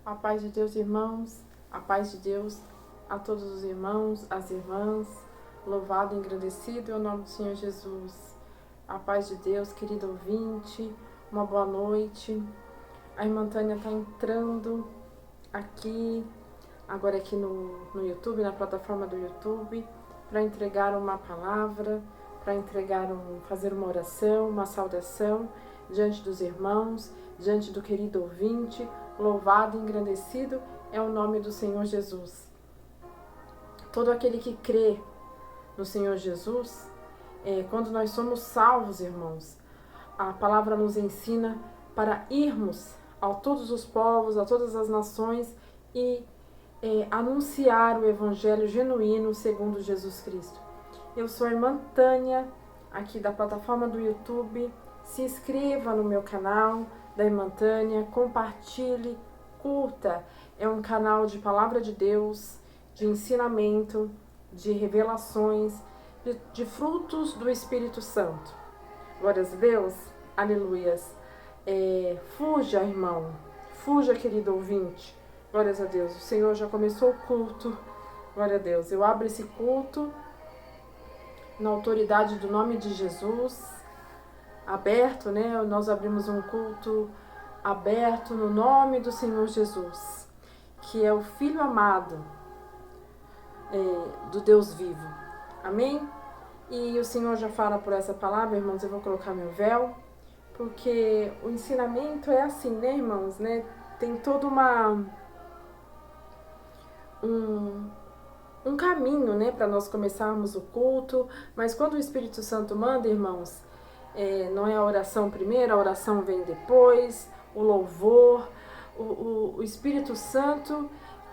A paz de Deus, irmãos, a paz de Deus a todos os irmãos, as irmãs, louvado e engrandecido é o nome do Senhor Jesus. A paz de Deus, querido ouvinte, uma boa noite. A irmã Tânia está entrando agora aqui no YouTube, na plataforma do YouTube, para entregar uma palavra, para fazer uma oração, uma saudação diante dos irmãos, diante do querido ouvinte. Louvado e engrandecido é o nome do Senhor Jesus. Todo aquele que crê no Senhor Jesus, quando nós somos salvos, irmãos, a palavra nos ensina para irmos a todos os povos, a todas as nações e anunciar o evangelho genuíno segundo Jesus Cristo. Eu sou a irmã Tânia, aqui da plataforma do YouTube. Se inscreva no meu canal da irmã Tânia, compartilhe, curta. É um canal de palavra de Deus, de ensinamento, de revelações, de frutos do Espírito Santo. Glórias a Deus, aleluias. Fuja, irmão, fuja, querido ouvinte. Glórias a Deus, o Senhor já começou o culto. Glória a Deus, eu abro esse culto na autoridade do nome de Jesus, aberto, né? Nós abrimos um culto aberto no nome do Senhor Jesus, que é o Filho amado do Deus vivo. Amém? E o Senhor já fala por essa palavra, irmãos, eu vou colocar meu véu, porque o ensinamento é assim, né, irmãos, né? Tem todo um caminho, né, para nós começarmos o culto, mas quando o Espírito Santo manda, irmãos, não é a oração primeiro, a oração vem depois, o louvor, o Espírito Santo,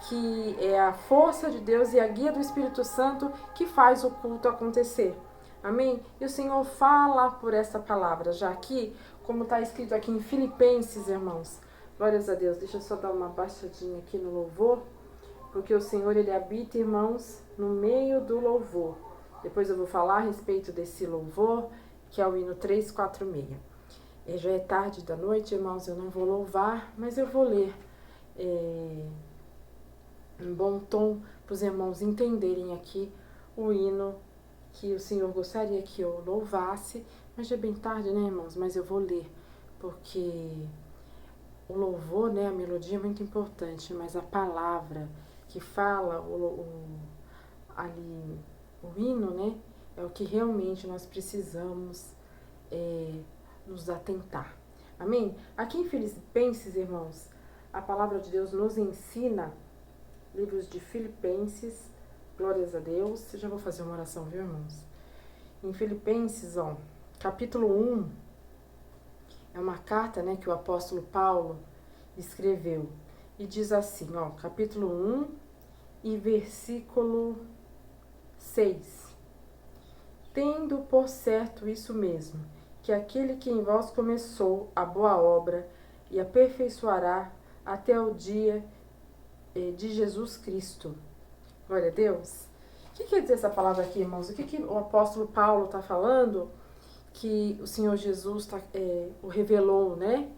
que é a força de Deus e a guia do Espírito Santo que faz o culto acontecer. Amém? E o Senhor fala por essa palavra, já aqui, como está escrito aqui em Filipenses, irmãos. Glórias a Deus. Deixa eu só dar uma baixadinha aqui no louvor, porque o Senhor, Ele habita, irmãos, no meio do louvor. Depois eu vou falar a respeito desse louvor, que é o hino 346. Já é tarde da noite, irmãos, eu não vou louvar, mas eu vou ler em bom tom para os irmãos entenderem aqui o hino que o Senhor gostaria que eu louvasse. Mas já é bem tarde, né, irmãos? Mas eu vou ler, porque o louvor, né, a melodia é muito importante, mas a palavra que fala ali o hino, né, é o que realmente nós precisamos nos atentar. Amém? Aqui em Filipenses, irmãos, a palavra de Deus nos ensina, livros de Filipenses, glórias a Deus. Eu já vou fazer uma oração, viu, irmãos? Em Filipenses, capítulo 1, é uma carta, né, que o apóstolo Paulo escreveu. E diz assim, capítulo 1 e versículo 6. Tendo por certo isso mesmo, que aquele que em vós começou a boa obra e aperfeiçoará até o dia de Jesus Cristo. Glória a Deus. O que quer dizer essa palavra aqui, irmãos? O que o apóstolo Paulo está falando? Que o Senhor Jesus o revelou, né?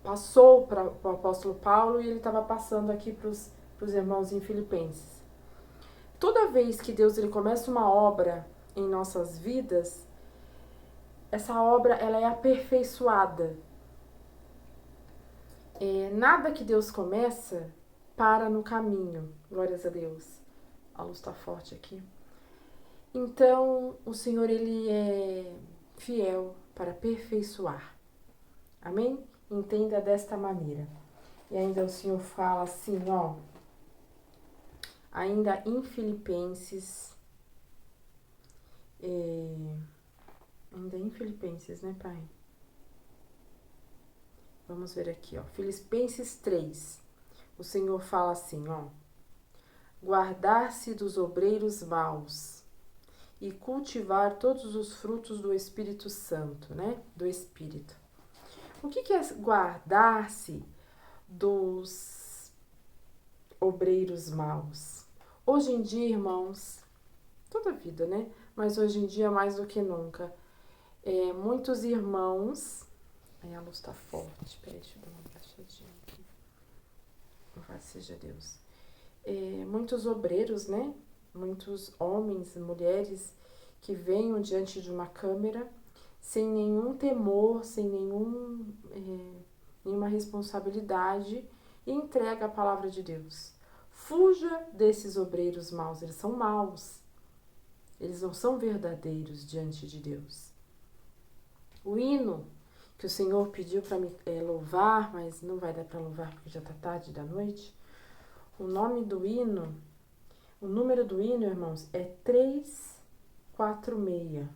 Passou para o apóstolo Paulo e ele estava passando aqui para os irmãos em Filipenses. Toda vez que Deus ele começa uma obra em nossas vidas, essa obra ela é aperfeiçoada. Nada que Deus começa para no caminho. Glórias a Deus. A luz está forte aqui. Então, o Senhor ele é fiel para aperfeiçoar. Amém? Entenda desta maneira. E ainda o Senhor fala assim, ainda em Filipenses, né, Pai? Vamos ver aqui, Filipenses 3. O Senhor fala assim, guardar-se dos obreiros maus e cultivar todos os frutos do Espírito Santo, né? Do Espírito. O que é guardar-se dos obreiros maus? Hoje em dia, irmãos, toda a vida, né? Mas hoje em dia, mais do que nunca, muitos irmãos Aí a luz tá forte. Peraí, deixa eu dar uma baixadinha aqui. Louvado seja Deus. Muitos obreiros, né? Muitos homens e mulheres que venham diante de uma câmera sem nenhum temor, sem nenhuma responsabilidade e entrega a palavra de Deus. Fuja desses obreiros maus, eles são maus. Eles não são verdadeiros diante de Deus. O hino que o Senhor pediu para me louvar, mas não vai dar para louvar porque já está tarde da noite. O nome do hino, o número do hino, irmãos, é 346.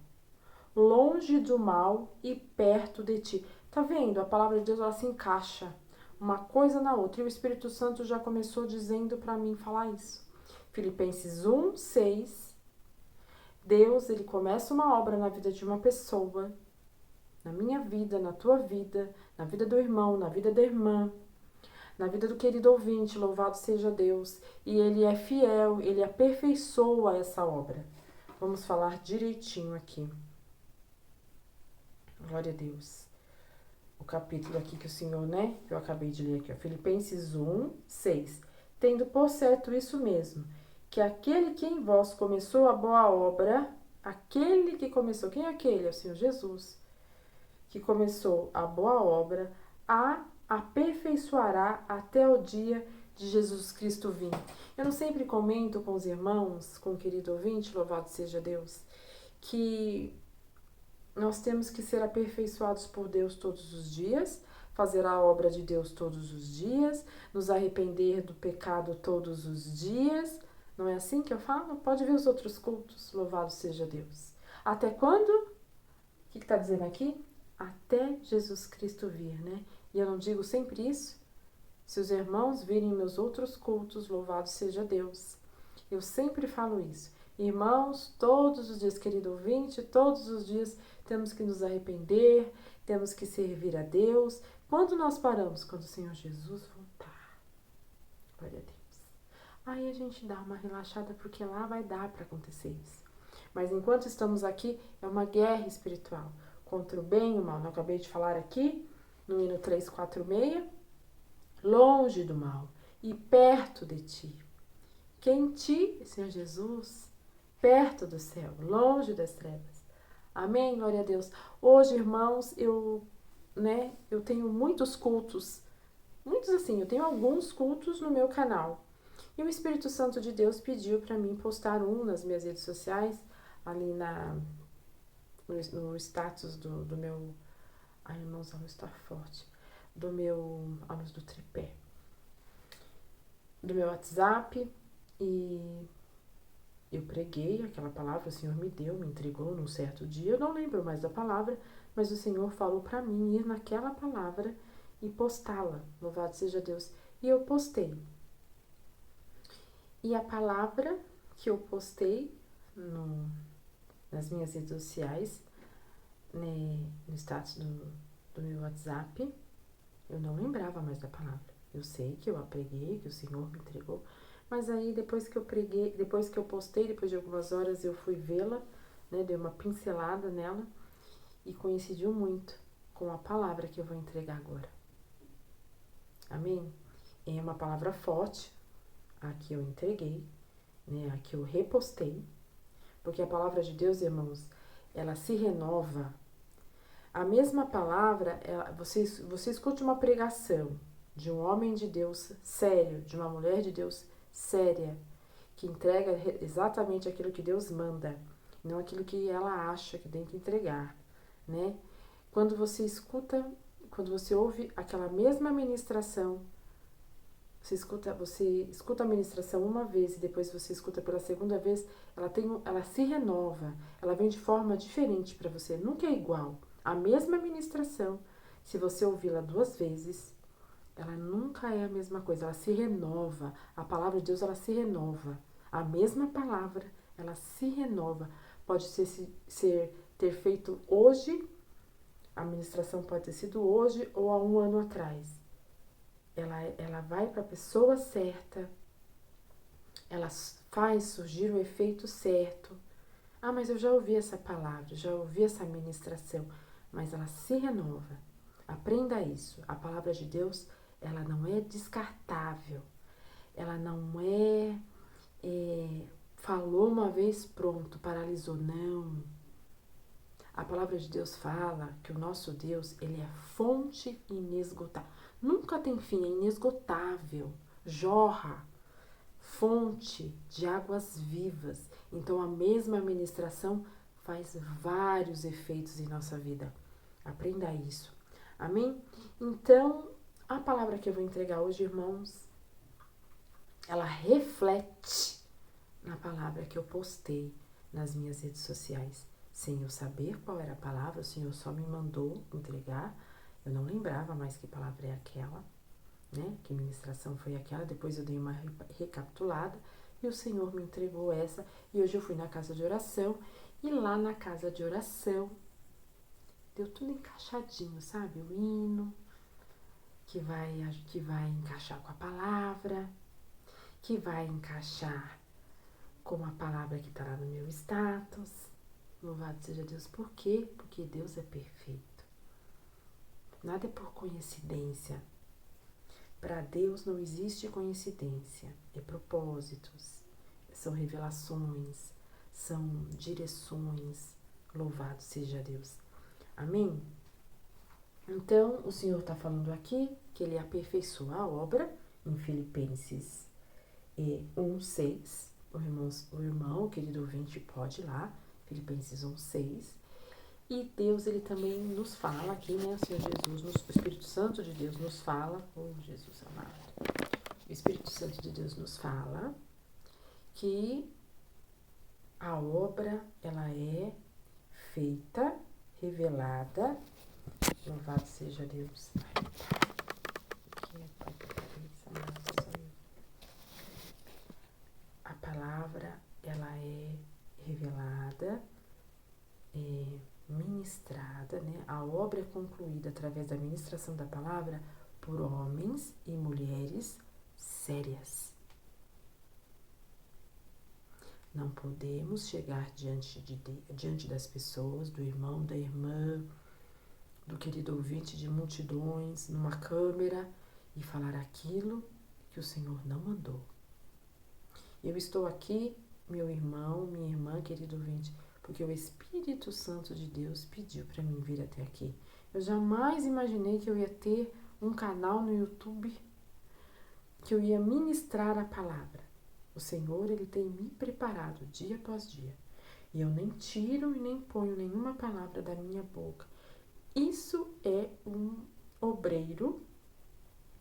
Longe do mal e perto de ti. Tá vendo? A palavra de Deus, ela se encaixa uma coisa na outra. E o Espírito Santo já começou dizendo para mim falar isso. Filipenses 1:6. Deus, ele começa uma obra na vida de uma pessoa, na minha vida, na tua vida, na vida do irmão, na vida da irmã, na vida do querido ouvinte, louvado seja Deus. E ele é fiel, ele aperfeiçoa essa obra. Vamos falar direitinho aqui. Glória a Deus. O capítulo aqui que o Senhor, né, que eu acabei de ler aqui, ó, Filipenses 1:6. Tendo por certo isso mesmo, que aquele que em vós começou a boa obra, aquele que começou, quem é aquele? É o Senhor Jesus, que começou a boa obra, a aperfeiçoará até o dia de Jesus Cristo vir. Eu não sempre comento com os irmãos, com o querido ouvinte, louvado seja Deus, que nós temos que ser aperfeiçoados por Deus todos os dias, fazer a obra de Deus todos os dias, nos arrepender do pecado todos os dias. Não é assim que eu falo? Pode ver os outros cultos, louvado seja Deus. Até quando? O que está dizendo aqui? Até Jesus Cristo vir, né? E eu não digo sempre isso? Se os irmãos virem meus outros cultos, louvado seja Deus. Eu sempre falo isso. Irmãos, todos os dias, querido ouvinte, todos os dias temos que nos arrepender, temos que servir a Deus. Quando nós paramos? Quando o Senhor Jesus voltar. Glória a Deus. Aí a gente dá uma relaxada, porque lá vai dar para acontecer isso. Mas enquanto estamos aqui, é uma guerra espiritual. Contra o bem e o mal. Eu acabei de falar aqui, no hino 346. Longe do mal e perto de ti. Que em ti, Senhor Jesus, perto do céu, longe das trevas. Amém, glória a Deus. Hoje, irmãos, eu tenho muitos cultos, muitos assim, eu tenho alguns cultos no meu canal. E o Espírito Santo de Deus pediu para mim postar um nas minhas redes sociais, ali no status do meu... Ai, irmãos, a luz está forte. A luz do tripé. Do meu WhatsApp. E eu preguei aquela palavra, o Senhor me entregou num certo dia. Eu não lembro mais da palavra, mas o Senhor falou para mim ir naquela palavra e postá-la. Louvado seja Deus. E eu postei. E a palavra que eu postei nas minhas redes sociais, né, no status do meu WhatsApp, eu não lembrava mais da palavra. Eu sei que eu a preguei, que o Senhor me entregou, mas aí depois que eu preguei, depois que eu postei, depois de algumas horas eu fui vê-la, né, dei uma pincelada nela e coincidiu muito com a palavra que eu vou entregar agora. Amém? É uma palavra forte, a que eu entreguei, né, a que eu repostei, porque a palavra de Deus, irmãos, ela se renova. A mesma palavra, você escute uma pregação de um homem de Deus sério, de uma mulher de Deus séria, que entrega exatamente aquilo que Deus manda, não aquilo que ela acha que tem que entregar, né? Quando você ouve aquela mesma ministração, você escuta a ministração uma vez e depois você escuta pela segunda vez, ela se renova, ela vem de forma diferente para você, nunca é igual. A mesma ministração, se você ouvi-la 2 vezes, ela nunca é a mesma coisa, ela se renova. A palavra de Deus, ela se renova. A mesma palavra, ela se renova. Pode ter feito hoje, a ministração pode ter sido hoje ou há 1 ano atrás. Ela vai para a pessoa certa, ela faz surgir o efeito certo. Ah, mas eu já ouvi essa palavra, já ouvi essa ministração, mas ela se renova. Aprenda isso. A palavra de Deus, ela não é descartável. Ela não falou uma vez, pronto, paralisou. Não. A palavra de Deus fala que o nosso Deus, ele é fonte inesgotável. Nunca tem fim, é inesgotável. Jorra, fonte de águas vivas. Então, a mesma ministração faz vários efeitos em nossa vida. Aprenda isso. Amém? Então, a palavra que eu vou entregar hoje, irmãos, ela reflete na palavra que eu postei nas minhas redes sociais. Sem eu saber qual era a palavra, o Senhor só me mandou entregar. Eu não lembrava mais que palavra é aquela, né? Que ministração foi aquela. Depois eu dei uma recapitulada e o Senhor me entregou essa. E hoje eu fui na casa de oração e lá na casa de oração deu tudo encaixadinho, sabe? O hino que vai encaixar com a palavra, que vai encaixar com a palavra que está lá no meu status. Louvado seja Deus. Por quê? Porque Deus é perfeito. Nada é por coincidência. Para Deus não existe coincidência. É propósitos, são revelações, são direções. Louvado seja Deus. Amém? Então, o Senhor está falando aqui que Ele aperfeiçoa a obra em Filipenses 1:6. O irmão, querido ouvinte, pode ir lá, Filipenses 1:6. E Deus, Ele também nos fala aqui, né? O Senhor Jesus, o Espírito Santo de Deus nos fala, Jesus amado, o Espírito Santo de Deus nos fala que a obra, ela é feita, revelada, louvado seja Deus. A palavra, ela é revelada, ministrada, né? A obra é concluída através da ministração da palavra por homens e mulheres sérias. Não podemos chegar diante das pessoas, do irmão, da irmã, do querido ouvinte de multidões, numa câmera e falar aquilo que o Senhor não mandou. Eu estou aqui, meu irmão, minha irmã, querido ouvinte, porque o Espírito Santo de Deus pediu para mim vir até aqui. Eu jamais imaginei que eu ia ter um canal no YouTube, que eu ia ministrar a palavra. O Senhor, Ele tem me preparado dia após dia. E eu nem tiro e nem ponho nenhuma palavra da minha boca. Isso é um obreiro,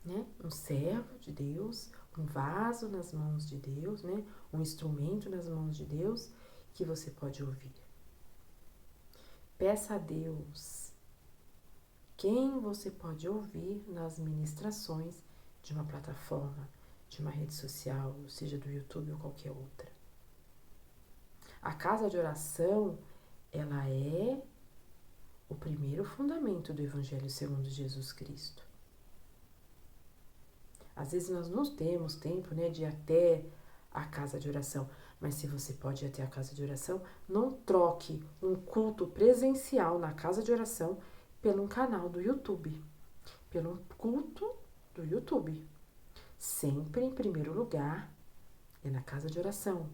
né? Um servo de Deus, um vaso nas mãos de Deus, né? Um instrumento nas mãos de Deus que você pode ouvir. Peça a Deus quem você pode ouvir nas ministrações de uma plataforma, de uma rede social, seja do YouTube ou qualquer outra. A casa de oração, ela é o primeiro fundamento do Evangelho segundo Jesus Cristo. Às vezes nós não temos tempo, né, de ir até a casa de oração, mas se você pode ir até a casa de oração, não troque um culto presencial na casa de oração pelo canal do YouTube, pelo culto do YouTube. Sempre em primeiro lugar é na casa de oração,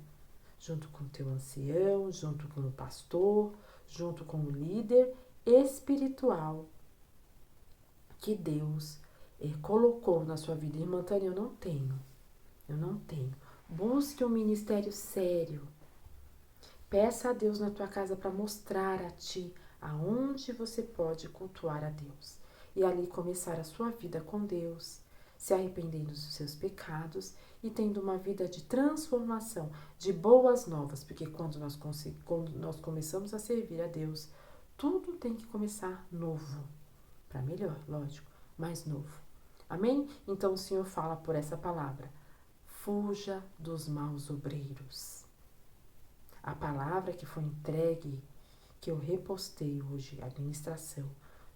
junto com o teu ancião, junto com o pastor, junto com o líder espiritual que Deus colocou na sua vida. Irmã Tânia, eu não tenho. Busque um ministério sério. Peça a Deus na tua casa para mostrar a ti aonde você pode cultuar a Deus. E ali começar a sua vida com Deus, se arrependendo dos seus pecados e tendo uma vida de transformação, de boas novas. Porque quando nós começamos a servir a Deus, tudo tem que começar novo. Para melhor, lógico, mas novo. Amém? Então o Senhor fala por essa palavra. Fuja dos maus obreiros. A palavra que foi entregue, que eu repostei hoje, a administração,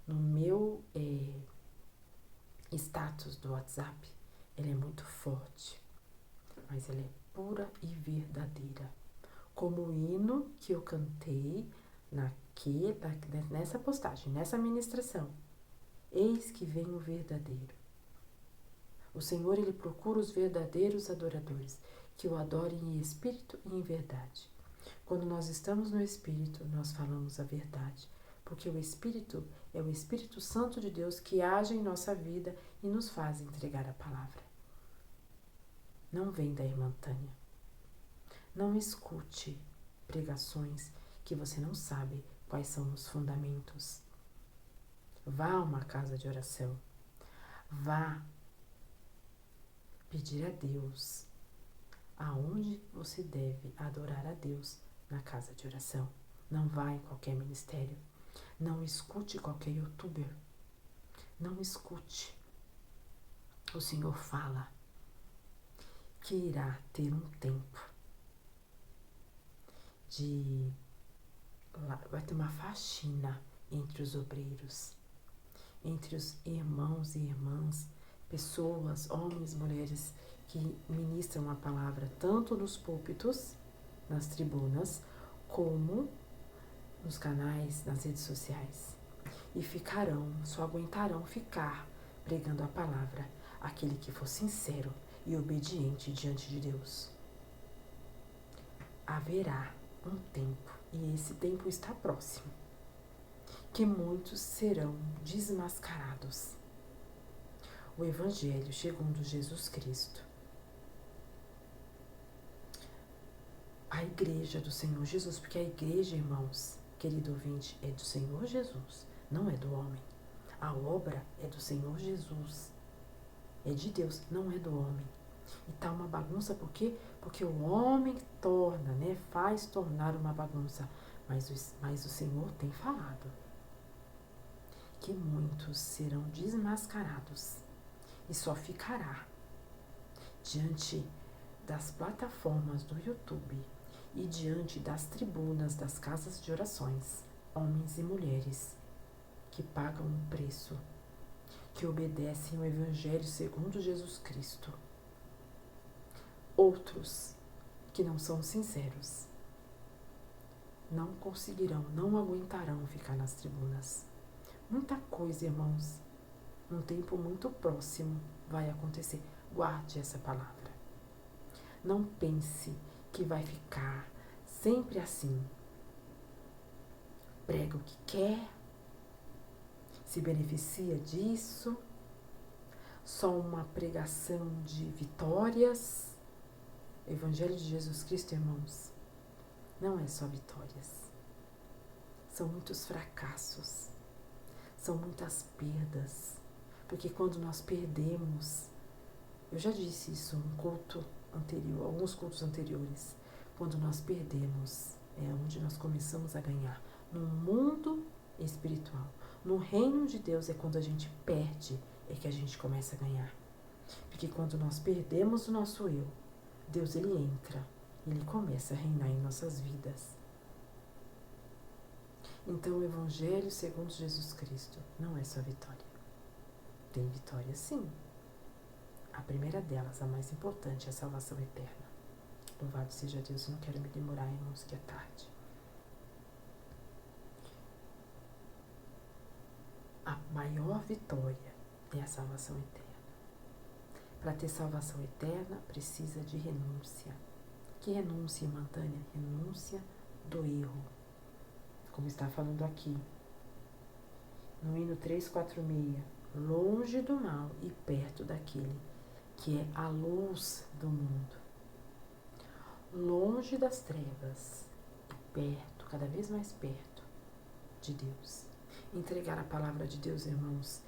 no meu status do WhatsApp, ela é muito forte, mas ela é pura e verdadeira. Como o hino que eu cantei nessa postagem, nessa ministração. Eis que vem o verdadeiro. O Senhor, Ele procura os verdadeiros adoradores, que o adorem em espírito e em verdade. Quando nós estamos no Espírito, nós falamos a verdade, porque o Espírito é o Espírito Santo de Deus que age em nossa vida e nos faz entregar a palavra. Não vem da irmã Tânia. Não escute pregações que você não sabe quais são os fundamentos. Vá a uma casa de oração. Vá pedir a Deus aonde você deve adorar a Deus na casa de oração. Não vá em qualquer ministério. Não escute qualquer youtuber. Não escute. O Senhor fala que irá ter um tempo vai ter uma faxina entre os obreiros, entre os irmãos e irmãs, pessoas, homens, mulheres que ministram a palavra tanto nos púlpitos, nas tribunas, como nos canais, nas redes sociais. E só aguentarão ficar pregando a palavra aquele que for sincero e obediente diante de Deus. Haverá um tempo, e esse tempo está próximo, que muitos serão desmascarados. O Evangelho segundo Jesus Cristo, a igreja do Senhor Jesus, porque a igreja, irmãos, querido ouvinte, é do Senhor Jesus, não é do homem. A obra é do Senhor Jesus, é de Deus, não é do homem. E tá uma bagunça, por quê? Porque o homem torna, faz tornar uma bagunça. Mas o Senhor tem falado que muitos serão desmascarados e só ficará diante das plataformas do YouTube e diante das tribunas das casas de orações, homens e mulheres que pagam um preço, que obedecem ao Evangelho segundo Jesus Cristo. Outros que não são sinceros não conseguirão, não aguentarão ficar nas tribunas. Muita coisa, irmãos, num tempo muito próximo vai acontecer. Guarde essa palavra. Não pense que vai ficar sempre assim. Prega o que quer, se beneficia disso, só uma pregação de vitórias. O Evangelho de Jesus Cristo, irmãos, não é só vitórias. São muitos fracassos, são muitas perdas, porque quando nós perdemos, eu já disse isso em culto anterior, alguns cultos anteriores, quando nós perdemos é onde nós começamos a ganhar. No mundo espiritual, no reino de Deus é quando a gente perde, é que a gente começa a ganhar. Porque quando nós perdemos o nosso eu, Deus ele entra, ele começa a reinar em nossas vidas. Então o Evangelho segundo Jesus Cristo não é só vitória. Tem vitória sim. A primeira delas, a mais importante, é a salvação eterna. Louvado seja Deus, eu não quero me demorar, irmãos, que é tarde. A maior vitória é a salvação eterna. Para ter salvação eterna, precisa de renúncia. Que renúncia, irmã Tânia? Renúncia do erro. Como está falando aqui, no hino 346, longe do mal e perto daquele que é a luz do mundo. Longe das trevas e perto, cada vez mais perto de Deus. Entregar a palavra de Deus, irmãos,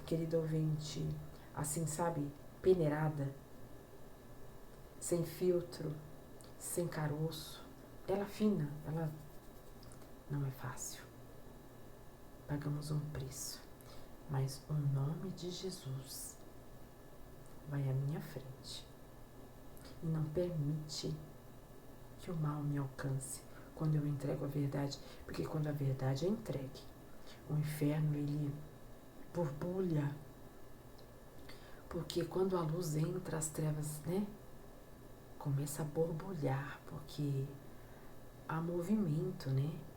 querido ouvinte, assim, sabe, peneirada, sem filtro, sem caroço, ela fina, ela não é fácil. Pagamos um preço, mas o nome de Jesus vai à minha frente e não permite que o mal me alcance quando eu entrego a verdade, porque quando a verdade é entregue, o inferno ele borbulha, porque quando a luz entra, as trevas, começa a borbulhar, porque há movimento,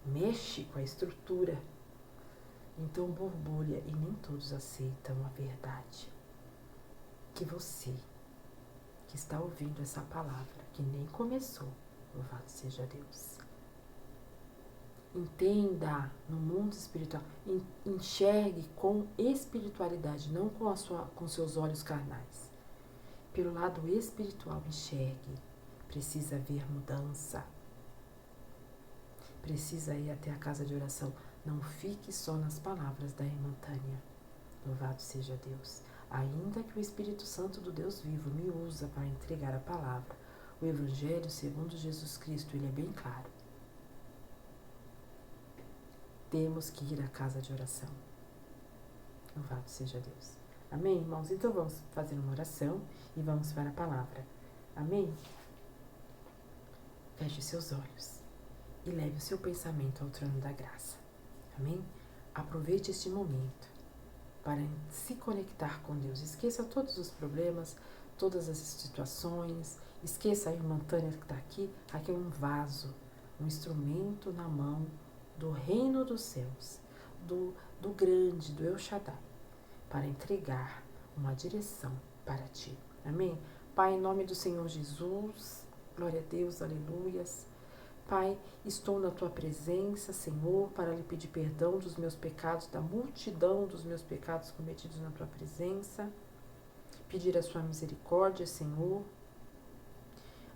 mexe com a estrutura Então borbulha e nem todos aceitam a verdade. Que você, que está ouvindo essa palavra, que nem começou, louvado seja Deus, entenda no mundo espiritual, enxergue com espiritualidade, não com seus olhos carnais. Pelo lado espiritual, enxergue. Precisa haver mudança. Precisa ir até a casa de oração. Não fique só nas palavras da irmã Tânia. Louvado seja Deus. Ainda que o Espírito Santo do Deus vivo me usa para entregar a palavra, o Evangelho segundo Jesus Cristo, ele é bem claro. Temos que ir à casa de oração. Louvado seja Deus. Amém, irmãos? Então vamos fazer uma oração e vamos para a palavra. Amém? Feche seus olhos e leve o seu pensamento ao trono da graça. Amém? Aproveite este momento para se conectar com Deus. Esqueça todos os problemas, todas as situações. Esqueça a irmã Tânia que está aqui. Aqui é um vaso, um instrumento na mão do reino dos céus, do grande, do El Shaddai, para entregar uma direção para ti. Amém? Pai, em nome do Senhor Jesus, glória a Deus, aleluias. Pai, estou na tua presença, Senhor, para lhe pedir perdão dos meus pecados, da multidão dos meus pecados cometidos na tua presença. Pedir a sua misericórdia, Senhor.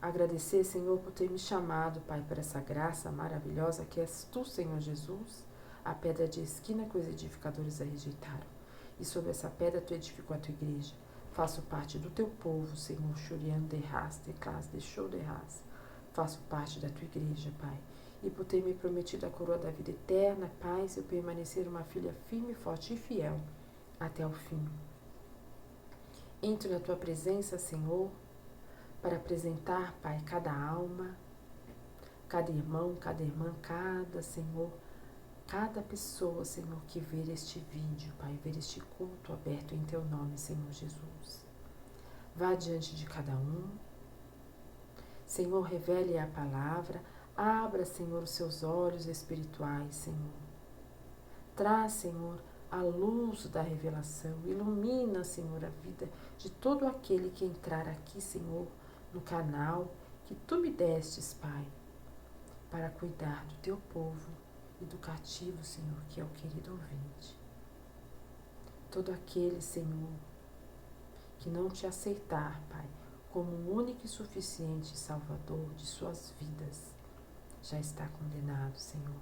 Agradecer, Senhor, por ter me chamado, Pai, para essa graça maravilhosa que és tu, Senhor Jesus, a pedra de esquina que os edificadores a rejeitaram. E sobre essa pedra tu edificou a tua igreja. Faço parte do teu povo, Senhor, Shurian de Ras, de Clas, de Show de Ras. Faço parte da tua igreja, Pai. E por ter me prometido a coroa da vida eterna, Pai, se eu permanecer uma filha firme, forte e fiel até o fim. Entro na tua presença, Senhor, para apresentar, Pai, cada alma, cada irmão, cada irmã, cada, Senhor, cada pessoa, Senhor, que ver este vídeo, Pai, ver este culto aberto em teu nome, Senhor Jesus. Vá diante de cada um. Senhor, revele a palavra, abra, Senhor, os seus olhos espirituais, Senhor. Traz, Senhor, a luz da revelação, ilumina, Senhor, a vida de todo aquele que entrar aqui, Senhor, no canal que tu me destes, Pai, para cuidar do teu povo e do cativo, Senhor, que é o querido ouvinte. Todo aquele, Senhor, que não te aceitar, Pai, como o único e suficiente Salvador de suas vidas, já está condenado, Senhor.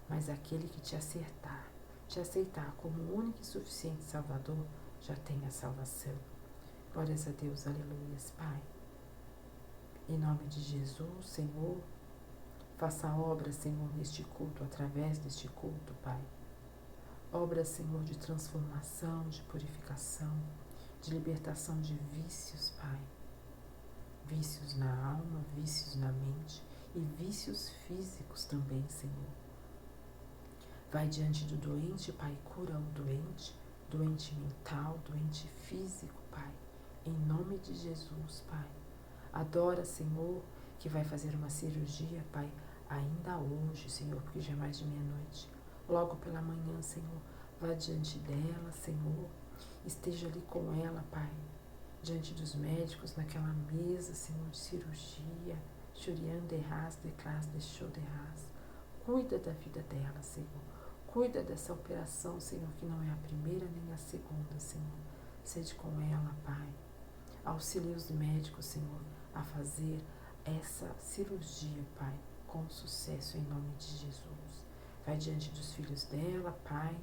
Mas aquele que te aceitar como o único e suficiente Salvador, já tem a salvação. Glórias a Deus, aleluias, Pai. Em nome de Jesus, Senhor, faça obra, Senhor, neste culto, através deste culto, Pai. Obra, Senhor, de transformação, de purificação, de libertação de vícios, Pai. Vícios na alma, vícios na mente e vícios físicos também, Senhor. Vai diante do doente, Pai, cura o doente, doente mental, doente físico, Pai. Em nome de Jesus, Pai. Adora, Senhor, que vai fazer uma cirurgia, Pai, ainda hoje, Senhor, porque já é mais de meia-noite. Logo pela manhã, Senhor, vá diante dela, Senhor. Esteja ali com ela, Pai. Diante dos médicos, naquela mesa, Senhor, de cirurgia, Shurian de Ras, de Clas, de Show de Ras. Cuida da vida dela, Senhor. Cuida dessa operação, Senhor, que não é a primeira nem a segunda, Senhor. Seja com ela, Pai. Auxilie os médicos, Senhor, a fazer essa cirurgia, Pai, com sucesso, em nome de Jesus. Vai diante dos filhos dela, Pai,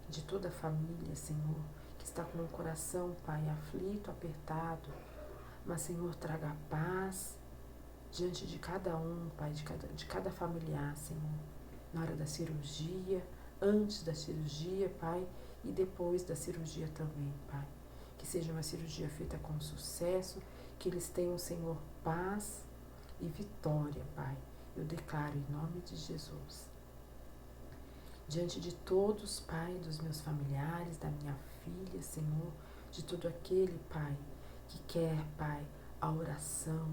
de toda a família, Senhor, que está com o coração, Pai, aflito, apertado. Mas, Senhor, traga paz diante de cada um, Pai, de cada familiar, Senhor. Na hora da cirurgia, antes da cirurgia, Pai, e depois da cirurgia também, Pai. Que seja uma cirurgia feita com sucesso, que eles tenham, Senhor, paz e vitória, Pai. Eu declaro em nome de Jesus. Diante de todos, Pai, dos meus familiares, da minha filha, Senhor, de todo aquele, Pai, que quer, Pai, a oração,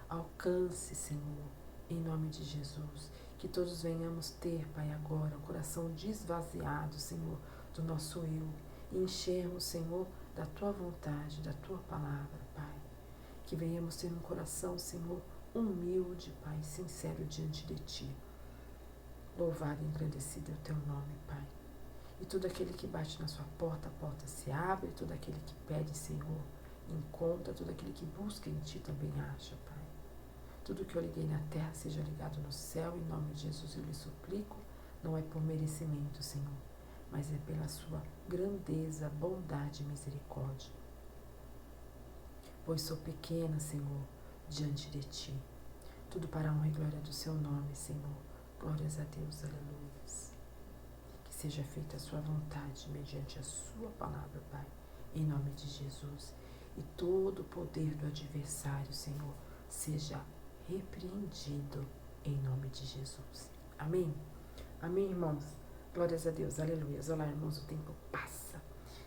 alcance, Senhor, em nome de Jesus. Que todos venhamos ter, Pai, agora o coração desvaziado, Senhor, do nosso eu, e enchermos, Senhor, da Tua vontade, da Tua palavra, Pai. Que venhamos ter um coração, Senhor, humilde, Pai, sincero diante de Ti. Louvado e engrandecido é o Teu nome, Pai. E todo aquele que bate na sua porta, a porta se abre. Todo aquele que pede, Senhor, encontra. Todo aquele que busca em Ti também acha, Pai. Tudo que eu liguei na terra seja ligado no céu. Em nome de Jesus eu lhe suplico. Não é por merecimento, Senhor, mas é pela sua grandeza, bondade e misericórdia. Pois sou pequena, Senhor, diante de Ti. Tudo para a honra e glória do Seu nome, Senhor. Glórias a Deus, aleluia. Que seja feita a Sua vontade mediante a Sua palavra, Pai, em nome de Jesus. E todo o poder do adversário, Senhor, seja repreendido em nome de Jesus. Amém? Amém, irmãos? Glórias a Deus, aleluia. Olá, irmãos, o tempo passa.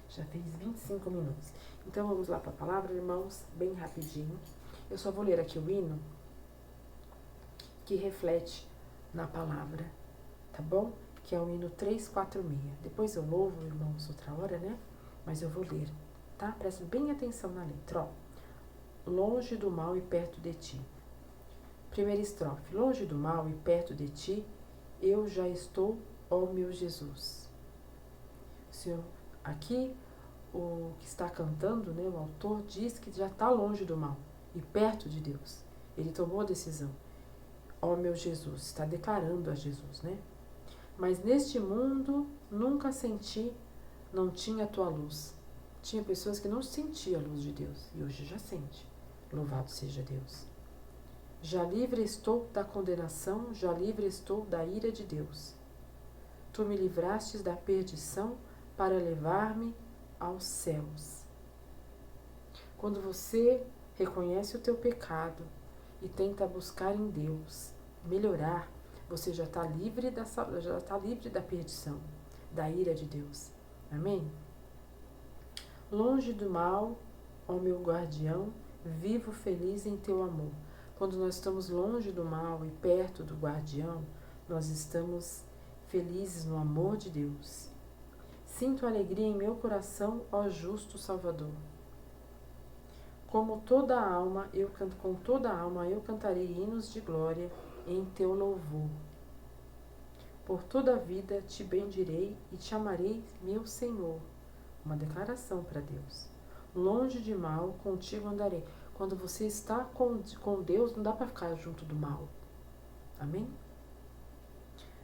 Já fez 25 minutos. Então vamos lá para a palavra, irmãos, bem rapidinho. Eu só vou ler aqui o hino que reflete na palavra, tá bom? Que é o hino 346. Depois eu louvo, irmãos, outra hora, né? Mas eu vou ler, tá? Presta bem atenção na letra, ó. Longe do mal e perto de Ti. Primeira estrofe. Longe do mal e perto de Ti, eu já estou, ó meu Jesus. Senhor, aqui o que está cantando, né, o autor diz que já está longe do mal e perto de Deus. Ele tomou a decisão. Ó meu Jesus, está declarando a Jesus, né? Mas neste mundo nunca senti, não tinha a Tua luz. Tinha pessoas que não sentiam a luz de Deus e hoje já sente. Louvado seja Deus. Já livre estou da condenação, já livre estou da ira de Deus. Tu me livrastes da perdição para levar-me aos céus. Quando você reconhece o teu pecado e tenta buscar em Deus melhorar, você já está livre da perdição, da ira de Deus. Amém? Longe do mal, ó meu guardião, vivo feliz em teu amor. Quando nós estamos longe do mal e perto do guardião, nós estamos felizes no amor de Deus. Sinto alegria em meu coração, ó justo Salvador. Com toda a alma eu cantarei hinos de glória em teu louvor. Por toda a vida te bendirei e te amarei, meu Senhor. Uma declaração para Deus. Longe de mal, contigo andarei. Quando você está com Deus, não dá para ficar junto do mal. Amém?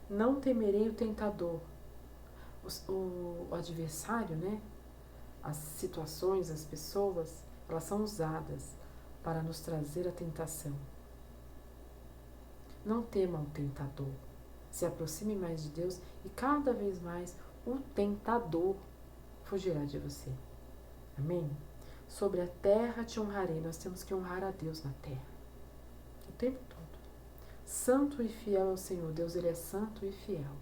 Não temerei o tentador. O adversário, né? As situações, as pessoas, elas são usadas para nos trazer a tentação. Não tema o tentador. Se aproxime mais de Deus e cada vez mais o tentador fugirá de você. Amém? Sobre a terra te honrarei. Nós temos que honrar a Deus na terra. O tempo todo. Santo e fiel é o Senhor. Deus, Ele é santo e fiel.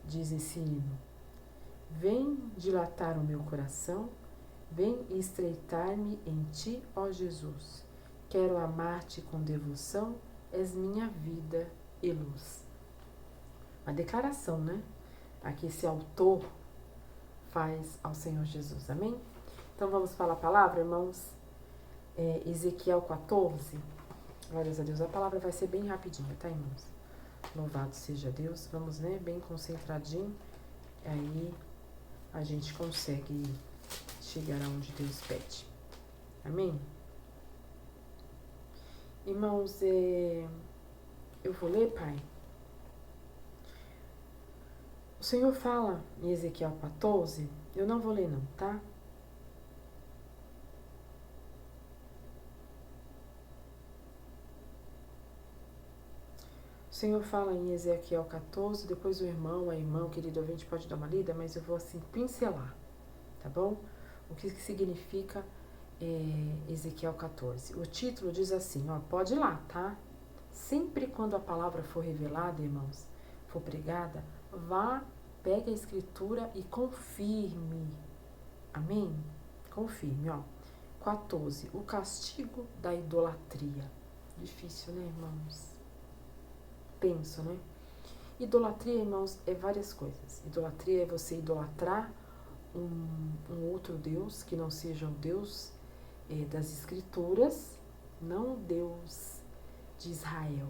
Diz esse hino. Vem dilatar o meu coração. Vem estreitar-me em Ti, ó Jesus. Quero amar-te com devoção. És minha vida e luz. Uma declaração, né? Aqui esse autor faz ao Senhor Jesus. Amém? Então vamos para a palavra, irmãos. Ezequiel 14. Glórias a Deus. A palavra vai ser bem rapidinha, tá, irmãos? Louvado seja Deus. Vamos, né? Bem concentradinho. Aí a gente consegue chegar aonde Deus pede. Amém? Irmãos, eu vou ler, Pai. O Senhor fala em Ezequiel 14. Eu não vou ler não, tá? O Senhor fala em Ezequiel 14, depois o irmão, a irmã, o querido ouvinte pode dar uma lida, mas eu vou assim pincelar, tá bom? O que significa Ezequiel 14? O título diz assim, ó, pode ir lá, tá? Sempre quando a palavra for revelada, irmãos, for pregada, vá, pegue a escritura e confirme. Amém? Confirme, ó. 14. O castigo da idolatria. Difícil, né, irmãos? penso, né? Idolatria, irmãos, é várias coisas. Idolatria é você idolatrar um outro Deus que não seja o Deus das Escrituras, não o Deus de Israel.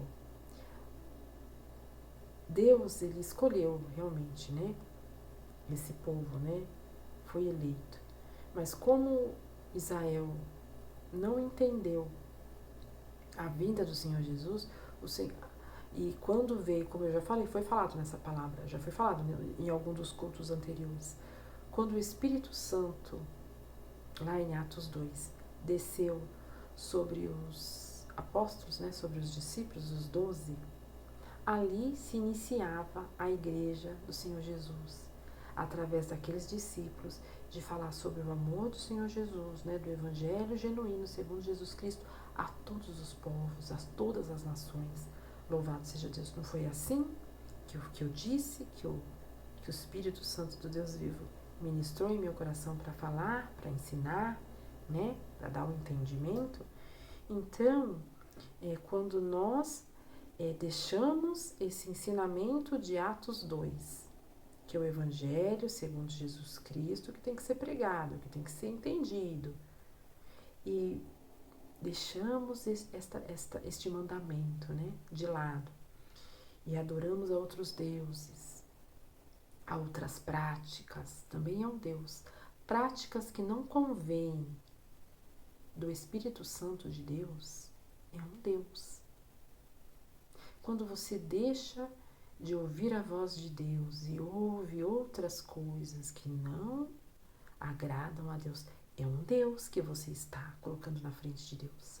Deus, ele escolheu realmente, né? Esse povo, né? Foi eleito. Mas como Israel não entendeu a vinda do Senhor Jesus, e quando veio, como eu já falei, foi falado nessa palavra, já foi falado em algum dos cultos anteriores, quando o Espírito Santo, lá em Atos 2, desceu sobre os apóstolos, né, sobre os discípulos, os 12, ali se iniciava a igreja do Senhor Jesus, através daqueles discípulos, de falar sobre o amor do Senhor Jesus, né, do Evangelho genuíno segundo Jesus Cristo, a todos os povos, a todas as nações. Louvado seja Deus. Não foi assim que eu disse, que o Espírito Santo do Deus vivo ministrou em meu coração para falar, para ensinar, né, para dar um entendimento? Então, quando nós deixamos esse ensinamento de Atos 2, que é o Evangelho segundo Jesus Cristo, que tem que ser pregado, que tem que ser entendido, e deixamos este mandamento, né, de lado, e adoramos a outros deuses, a outras práticas, também é um Deus, práticas que não convêm do Espírito Santo de Deus, é um Deus. Quando você deixa de ouvir a voz de Deus e ouve outras coisas que não agradam a Deus, é um Deus que você está colocando na frente de Deus.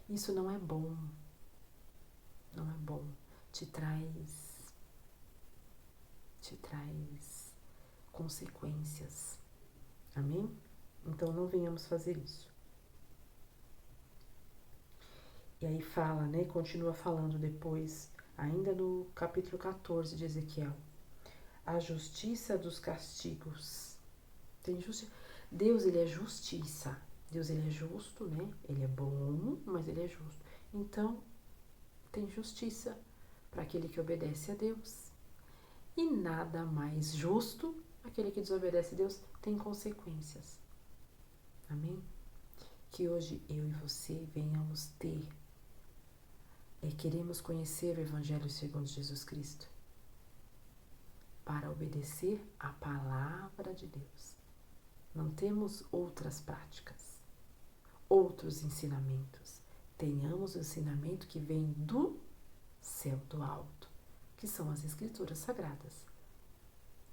Isso não é bom, não é bom. Te traz consequências. Amém? Então não venhamos fazer isso. E aí fala, né? Continua falando depois, ainda no capítulo 14 de Ezequiel. A justiça dos castigos. Deus, ele é justiça. Deus, ele é justo, né? Ele é bom, mas ele é justo. Então, tem justiça para aquele que obedece a Deus. E nada mais justo, aquele que desobedece a Deus, tem consequências. Amém? Que hoje eu e você venhamos ter. Queremos conhecer o Evangelho segundo Jesus Cristo para obedecer a palavra de Deus. Não temos outras práticas, outros ensinamentos. Tenhamos o ensinamento que vem do céu, do alto, que são as Escrituras Sagradas,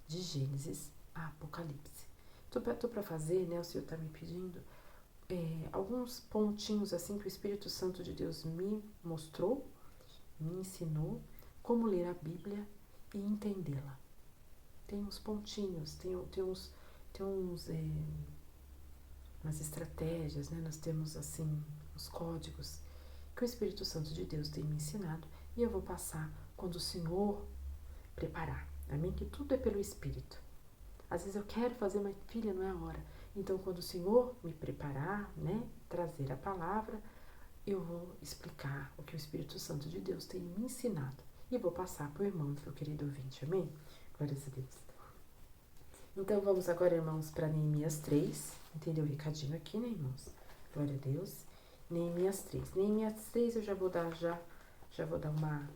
de Gênesis a Apocalipse. Estou para fazer, né? O Senhor está me pedindo alguns pontinhos assim que o Espírito Santo de Deus me mostrou, me ensinou como ler a Bíblia e entendê-la. Tem uns pontinhos, tem umas estratégias, né? Nós temos assim os códigos que o Espírito Santo de Deus tem me ensinado e eu vou passar quando o Senhor preparar. Amém? Que tudo é pelo Espírito. Às vezes eu quero fazer, mas filha, não é a hora. Então, quando o Senhor me preparar, né, trazer a palavra, eu vou explicar o que o Espírito Santo de Deus tem me ensinado. E vou passar para o irmão, meu querido ouvinte. Amém? Glórias a Deus. Então, vamos agora, irmãos, para Neemias 3. Entendeu o recadinho aqui, né, irmãos? Glória a Deus. Neemias 3. Neemias 3 eu já vou dar uma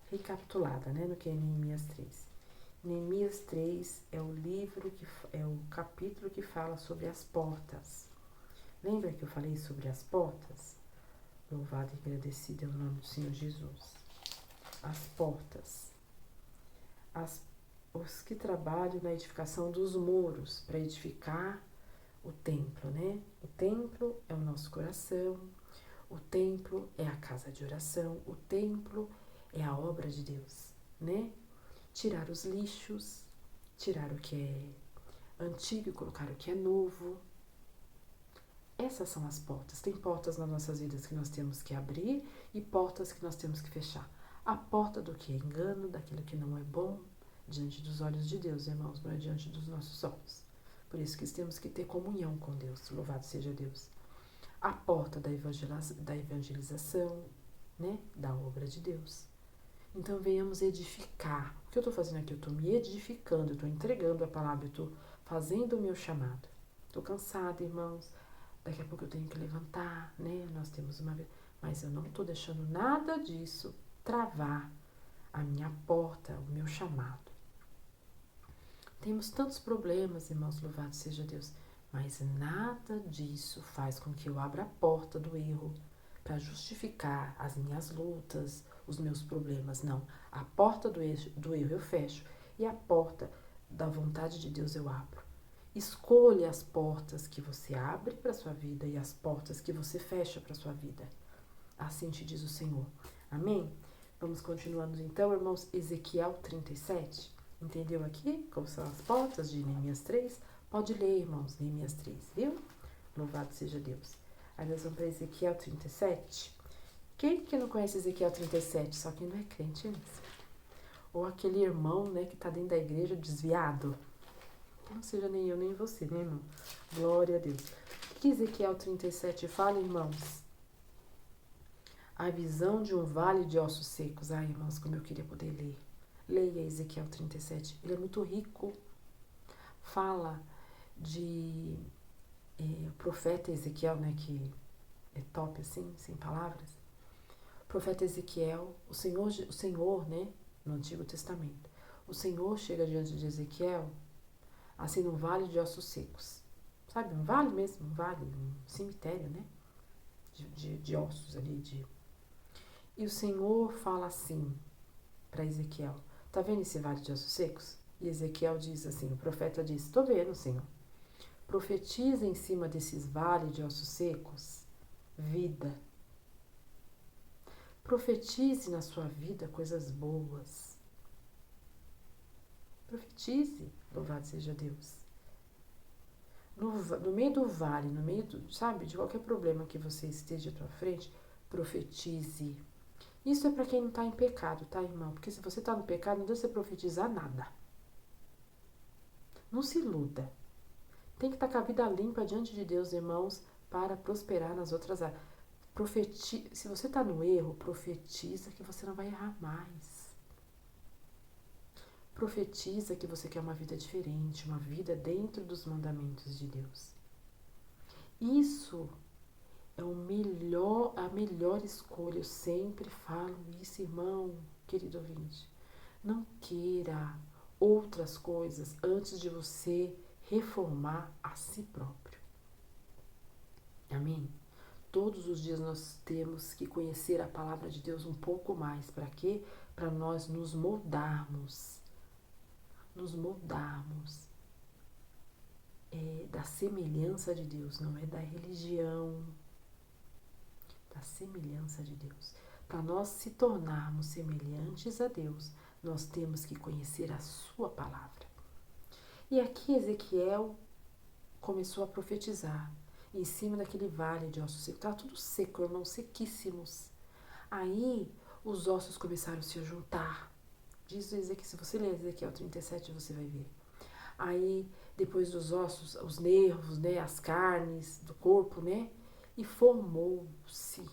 recapitulada, né, no que é Neemias 3. Neemias 3 é o livro, é o capítulo que fala sobre as portas. Lembra que eu falei sobre as portas? Louvado e agradecido é o nome do Senhor Jesus. As portas. Os que trabalham na edificação dos muros, para edificar o templo, né? O templo é o nosso coração, o templo é a casa de oração, o templo é a obra de Deus, né? Tirar os lixos, tirar o que é antigo e colocar o que é novo. Essas são as portas. Tem portas nas nossas vidas que nós temos que abrir e portas que nós temos que fechar. A porta do que é engano, daquilo que não é bom, diante dos olhos de Deus, irmãos, não é diante dos nossos olhos. Por isso que temos que ter comunhão com Deus, louvado seja Deus. A porta da evangelização, né, da obra de Deus. Então venhamos edificar. O que eu estou fazendo aqui? Eu estou me edificando, eu estou entregando a palavra, eu estou fazendo o meu chamado. Estou cansada, irmãos. Daqui a pouco eu tenho que levantar, né? Nós temos uma vez. Mas eu não estou deixando nada disso travar a minha porta, o meu chamado. Temos tantos problemas, irmãos, louvado seja Deus. Mas nada disso faz com que eu abra a porta do erro para justificar as minhas lutas, os meus problemas. Não. A porta do erro eu fecho e a porta da vontade de Deus eu abro. Escolha as portas que você abre para a sua vida e as portas que você fecha para a sua vida. Assim te diz o Senhor. Amém? Vamos continuando então, irmãos. Ezequiel 37. Entendeu aqui como são as portas de Neemias 3? Pode ler, irmãos, Neemias 3, viu? Louvado seja Deus. Aí nós vamos para Ezequiel 37. Quem que não conhece Ezequiel 37? Só quem não é crente mesmo. Ou aquele irmão, né, que está dentro da igreja desviado. Que não seja nem eu nem você, né, irmão? Glória a Deus. O que Ezequiel 37 fala, irmãos? A visão de um vale de ossos secos. Ai, irmãos, como eu queria poder ler. Leia Ezequiel 37. Ele é muito rico. Fala de o profeta Ezequiel, né, que é top assim, sem palavras. O profeta Ezequiel, o Senhor, né, no Antigo Testamento. O Senhor chega diante de Ezequiel, assim, num vale de ossos secos. Sabe, um vale mesmo, um vale, um cemitério, né, de ossos ali. E o Senhor fala assim para Ezequiel, tá vendo esse vale de ossos secos? E Ezequiel diz assim, o profeta diz, tô vendo, Senhor. Profetiza em cima desses vales de ossos secos vida. Profetize na sua vida coisas boas. Profetize, louvado seja Deus. No meio do vale, no meio sabe, de qualquer problema que você esteja à tua frente, profetize. Isso é para quem não está em pecado, tá, irmão? Porque se você está no pecado, não dá você profetizar nada. Não se iluda. Tem que estar com a vida limpa diante de Deus, irmãos, para prosperar nas outras áreas. Se você está no erro, profetiza que você não vai errar mais. Profetiza que você quer uma vida diferente, uma vida dentro dos mandamentos de Deus. Isso é a melhor escolha. Eu sempre falo isso, irmão, querido ouvinte. Não queira outras coisas antes de você reformar a si próprio. Amém? Todos os dias nós temos que conhecer a palavra de Deus um pouco mais. Para quê? Para nós nos moldarmos. Da semelhança de Deus, não é da religião. Da semelhança de Deus. Para nós se tornarmos semelhantes a Deus, nós temos que conhecer a sua palavra. E aqui Ezequiel começou a profetizar em cima daquele vale de ossos secos. Estava tudo seco, irmãos, sequíssimos. Aí os ossos começaram a se juntar. Diz Ezequiel, se você ler Ezequiel 37, você vai ver. Aí, depois dos ossos, os nervos, né, as carnes do corpo, né, e formou-se.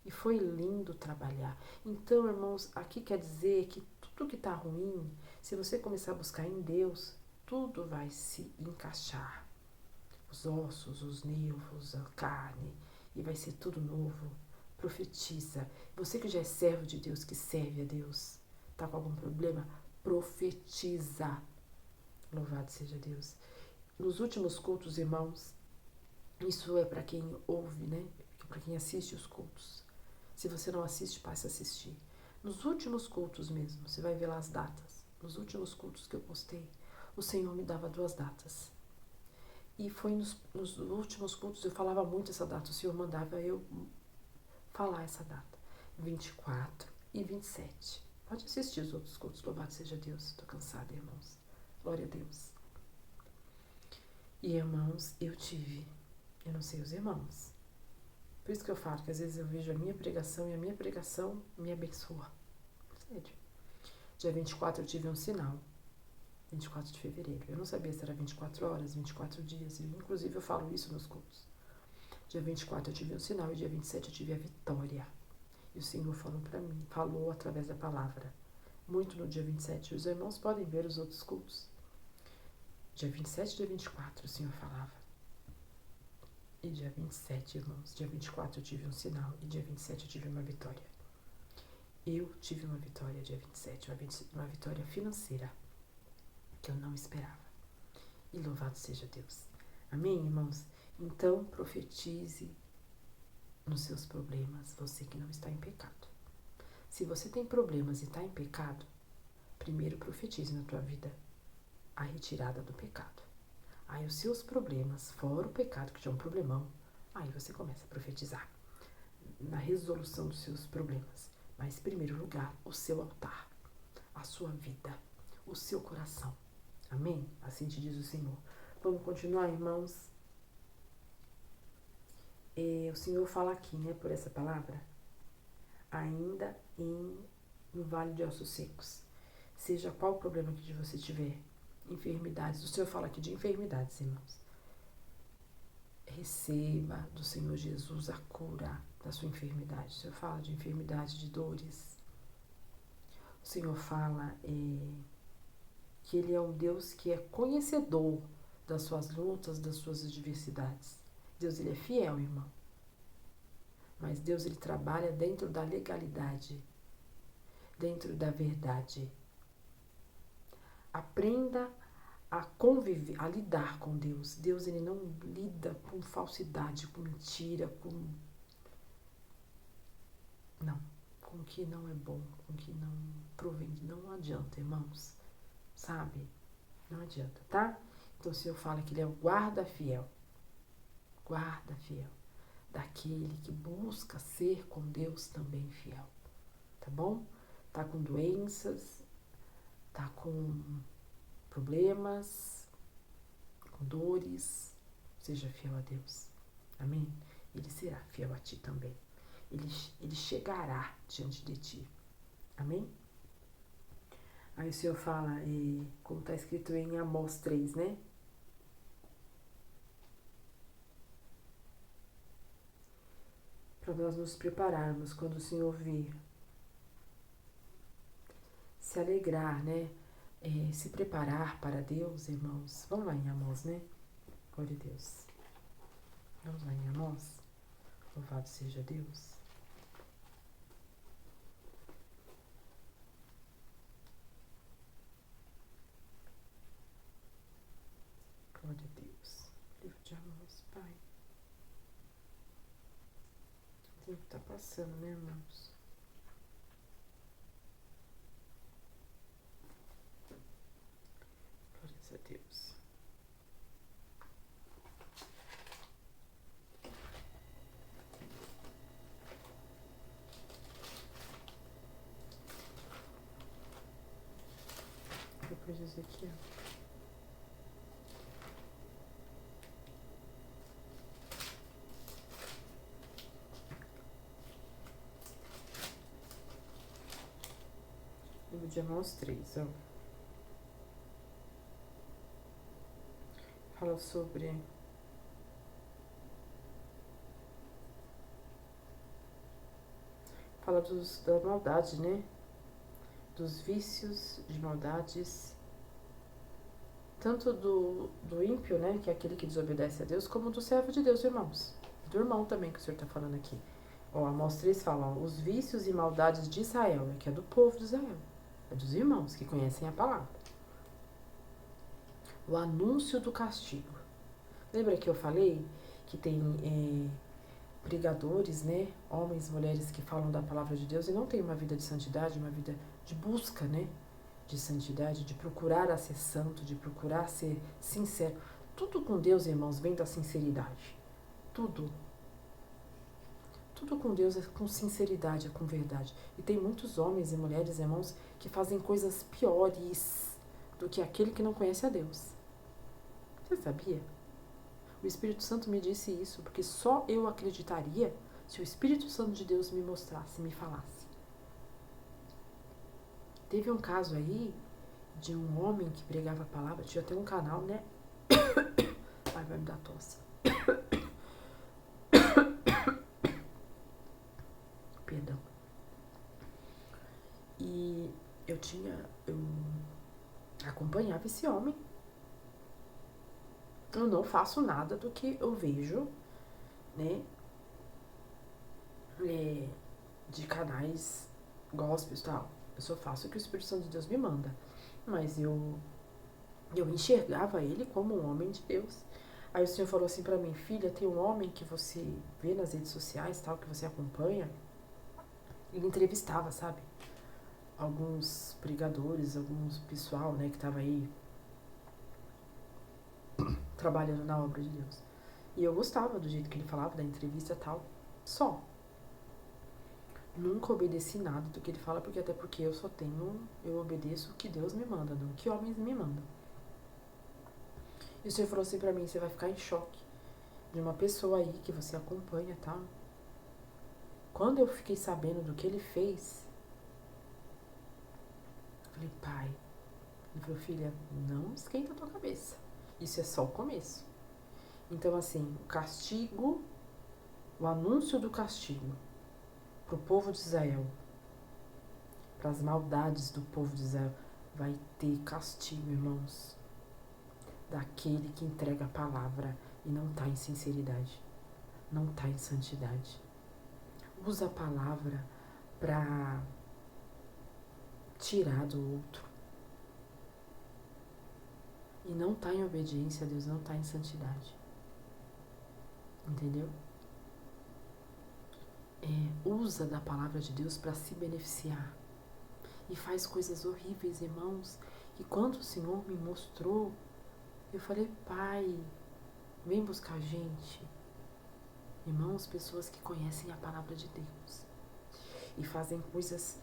E foi lindo trabalhar. Então, irmãos, aqui quer dizer que tudo que está ruim, se você começar a buscar em Deus, tudo vai se encaixar. Os ossos, os nervos, a carne, e vai ser tudo novo. Profetiza. Você que já é servo de Deus, que serve a Deus, está com algum problema? Profetiza. Louvado seja Deus. Nos últimos cultos, irmãos, isso é para quem ouve, né? Para quem assiste os cultos. Se você não assiste, passe a assistir. Nos últimos cultos mesmo, você vai ver lá as datas. Nos últimos cultos que eu postei, o Senhor me dava 2 datas. E foi nos últimos cultos, eu falava muito essa data. O Senhor mandava eu falar essa data. 24 e 27. Pode assistir os outros cultos. Louvado seja Deus. Estou cansada, irmãos. Glória a Deus. E, irmãos, eu não sei os irmãos. Por isso que eu falo que às vezes eu vejo a minha pregação e a minha pregação me abençoa. Sério. Dia 24 eu tive um sinal. 24 de fevereiro. Eu não sabia se era 24 horas, 24 dias. Inclusive eu falo isso nos cultos. Dia 24 eu tive um sinal e dia 27 eu tive a vitória. E o Senhor falou para mim, falou através da palavra. Muito no dia 27. Os irmãos podem ver os outros cultos. Dia 27 e dia 24 o Senhor falava. E dia 27, irmãos, dia 24 eu tive um sinal. E dia 27 eu tive uma vitória. Eu tive uma vitória dia 27, uma vitória financeira que eu não esperava. E louvado seja Deus. Amém, irmãos? Então, profetize nos seus problemas, você que não está em pecado. Se você tem problemas e está em pecado, primeiro profetize na tua vida a retirada do pecado. Aí os seus problemas, fora o pecado, que já é um problemão, aí você começa a profetizar na resolução dos seus problemas. Mas, em primeiro lugar, o seu altar, a sua vida, o seu coração. Amém? Assim te diz o Senhor. Vamos continuar, irmãos? O Senhor fala aqui, né, por essa palavra, ainda no vale de ossos secos. Seja qual o problema que você tiver, enfermidades. O Senhor fala aqui de enfermidades, irmãos. Receba do Senhor Jesus a cura da sua enfermidade. O Senhor fala de enfermidade, de dores. O Senhor fala que Ele é um Deus que é conhecedor das suas lutas, das suas adversidades. Deus, Ele é fiel, irmão. Mas Deus, Ele trabalha dentro da legalidade, dentro da verdade. Aprenda a conviver, a lidar com Deus. Deus, Ele não lida com falsidade, com mentira, com o que não é bom, com o que não provém. Não adianta, irmãos. Sabe? Não adianta, tá? Então o Senhor fala que Ele é o guarda fiel. Guarda fiel. Daquele que busca ser com Deus também fiel. Tá bom? Tá com doenças, tá com problemas, com dores. Seja fiel a Deus. Amém? Ele será fiel a ti também. Ele chegará diante de ti. Amém? Aí o Senhor fala, como está escrito em Amós 3, né? Para nós nos prepararmos quando o Senhor vir. Se alegrar, né? Se preparar para Deus, irmãos. Vamos lá em Amós, né? Glória a Deus. Vamos lá em Amós. Louvado seja Deus. Glória a Deus. Livro de Amós, Pai. O tempo está passando, né, irmãos? Glórias a Deus. Depois de Ezequiel. Livro de Amós 3, ó. Fala sobre da maldade, né? Dos vícios de maldades, tanto do ímpio, né? Que é aquele que desobedece a Deus, como do servo de Deus, irmãos. Do irmão também que o Senhor está falando aqui. Ó, Amós 3 fala, ó, os vícios e maldades de Israel, que é do povo de Israel. É dos irmãos que conhecem a palavra. O anúncio do castigo. Lembra que eu falei que tem pregadores, né? Homens, mulheres que falam da palavra de Deus e não têm uma vida de santidade, uma vida de busca, né? De santidade, de procurar ser santo, de procurar ser sincero. Tudo com Deus, irmãos, vem da sinceridade. Tudo. Tudo com Deus é com sinceridade, é com verdade. E tem muitos homens e mulheres, irmãos, que fazem coisas piores do que aquele que não conhece a Deus. Você sabia? O Espírito Santo me disse isso, porque só eu acreditaria se o Espírito Santo de Deus me mostrasse, me falasse. Teve um caso aí de um homem que pregava a palavra, tinha até um canal, né? Ai, vai me dar tosse. Perdão. E eu acompanhava esse homem. Eu não faço nada do que eu vejo, né, de canais gospels e tal. Eu só faço o que o Espírito Santo de Deus me manda. Mas eu enxergava ele como um homem de Deus. Aí o Senhor falou assim pra mim: filha, tem um homem que você vê nas redes sociais, tal, que você acompanha. Ele entrevistava, sabe, alguns pregadores, alguns pessoal, né, que tava aí trabalhando na obra de Deus. E eu gostava do jeito que ele falava, da entrevista e tal. Só. Nunca obedeci nada do que ele fala, até porque eu obedeço o que Deus me manda, não o que homens me mandam. E o Senhor falou assim pra mim: você vai ficar em choque de uma pessoa aí que você acompanha, tá? Quando eu fiquei sabendo do que ele fez, eu falei: pai. Ele falou: filha, não esquenta a tua cabeça. Isso é só o começo. Então, assim, o castigo, o anúncio do castigo pro povo de Israel, para as maldades do povo de Israel, vai ter castigo, irmãos, daquele que entrega a palavra e não está em sinceridade, não está em santidade. Usa a palavra para tirar do outro e não está em obediência a Deus, não está em santidade. Entendeu? Usa da palavra de Deus para se beneficiar e faz coisas horríveis, irmãos. E quando o Senhor me mostrou, eu falei: pai, vem buscar a gente. Irmãos, pessoas que conhecem a palavra de Deus e fazem coisas.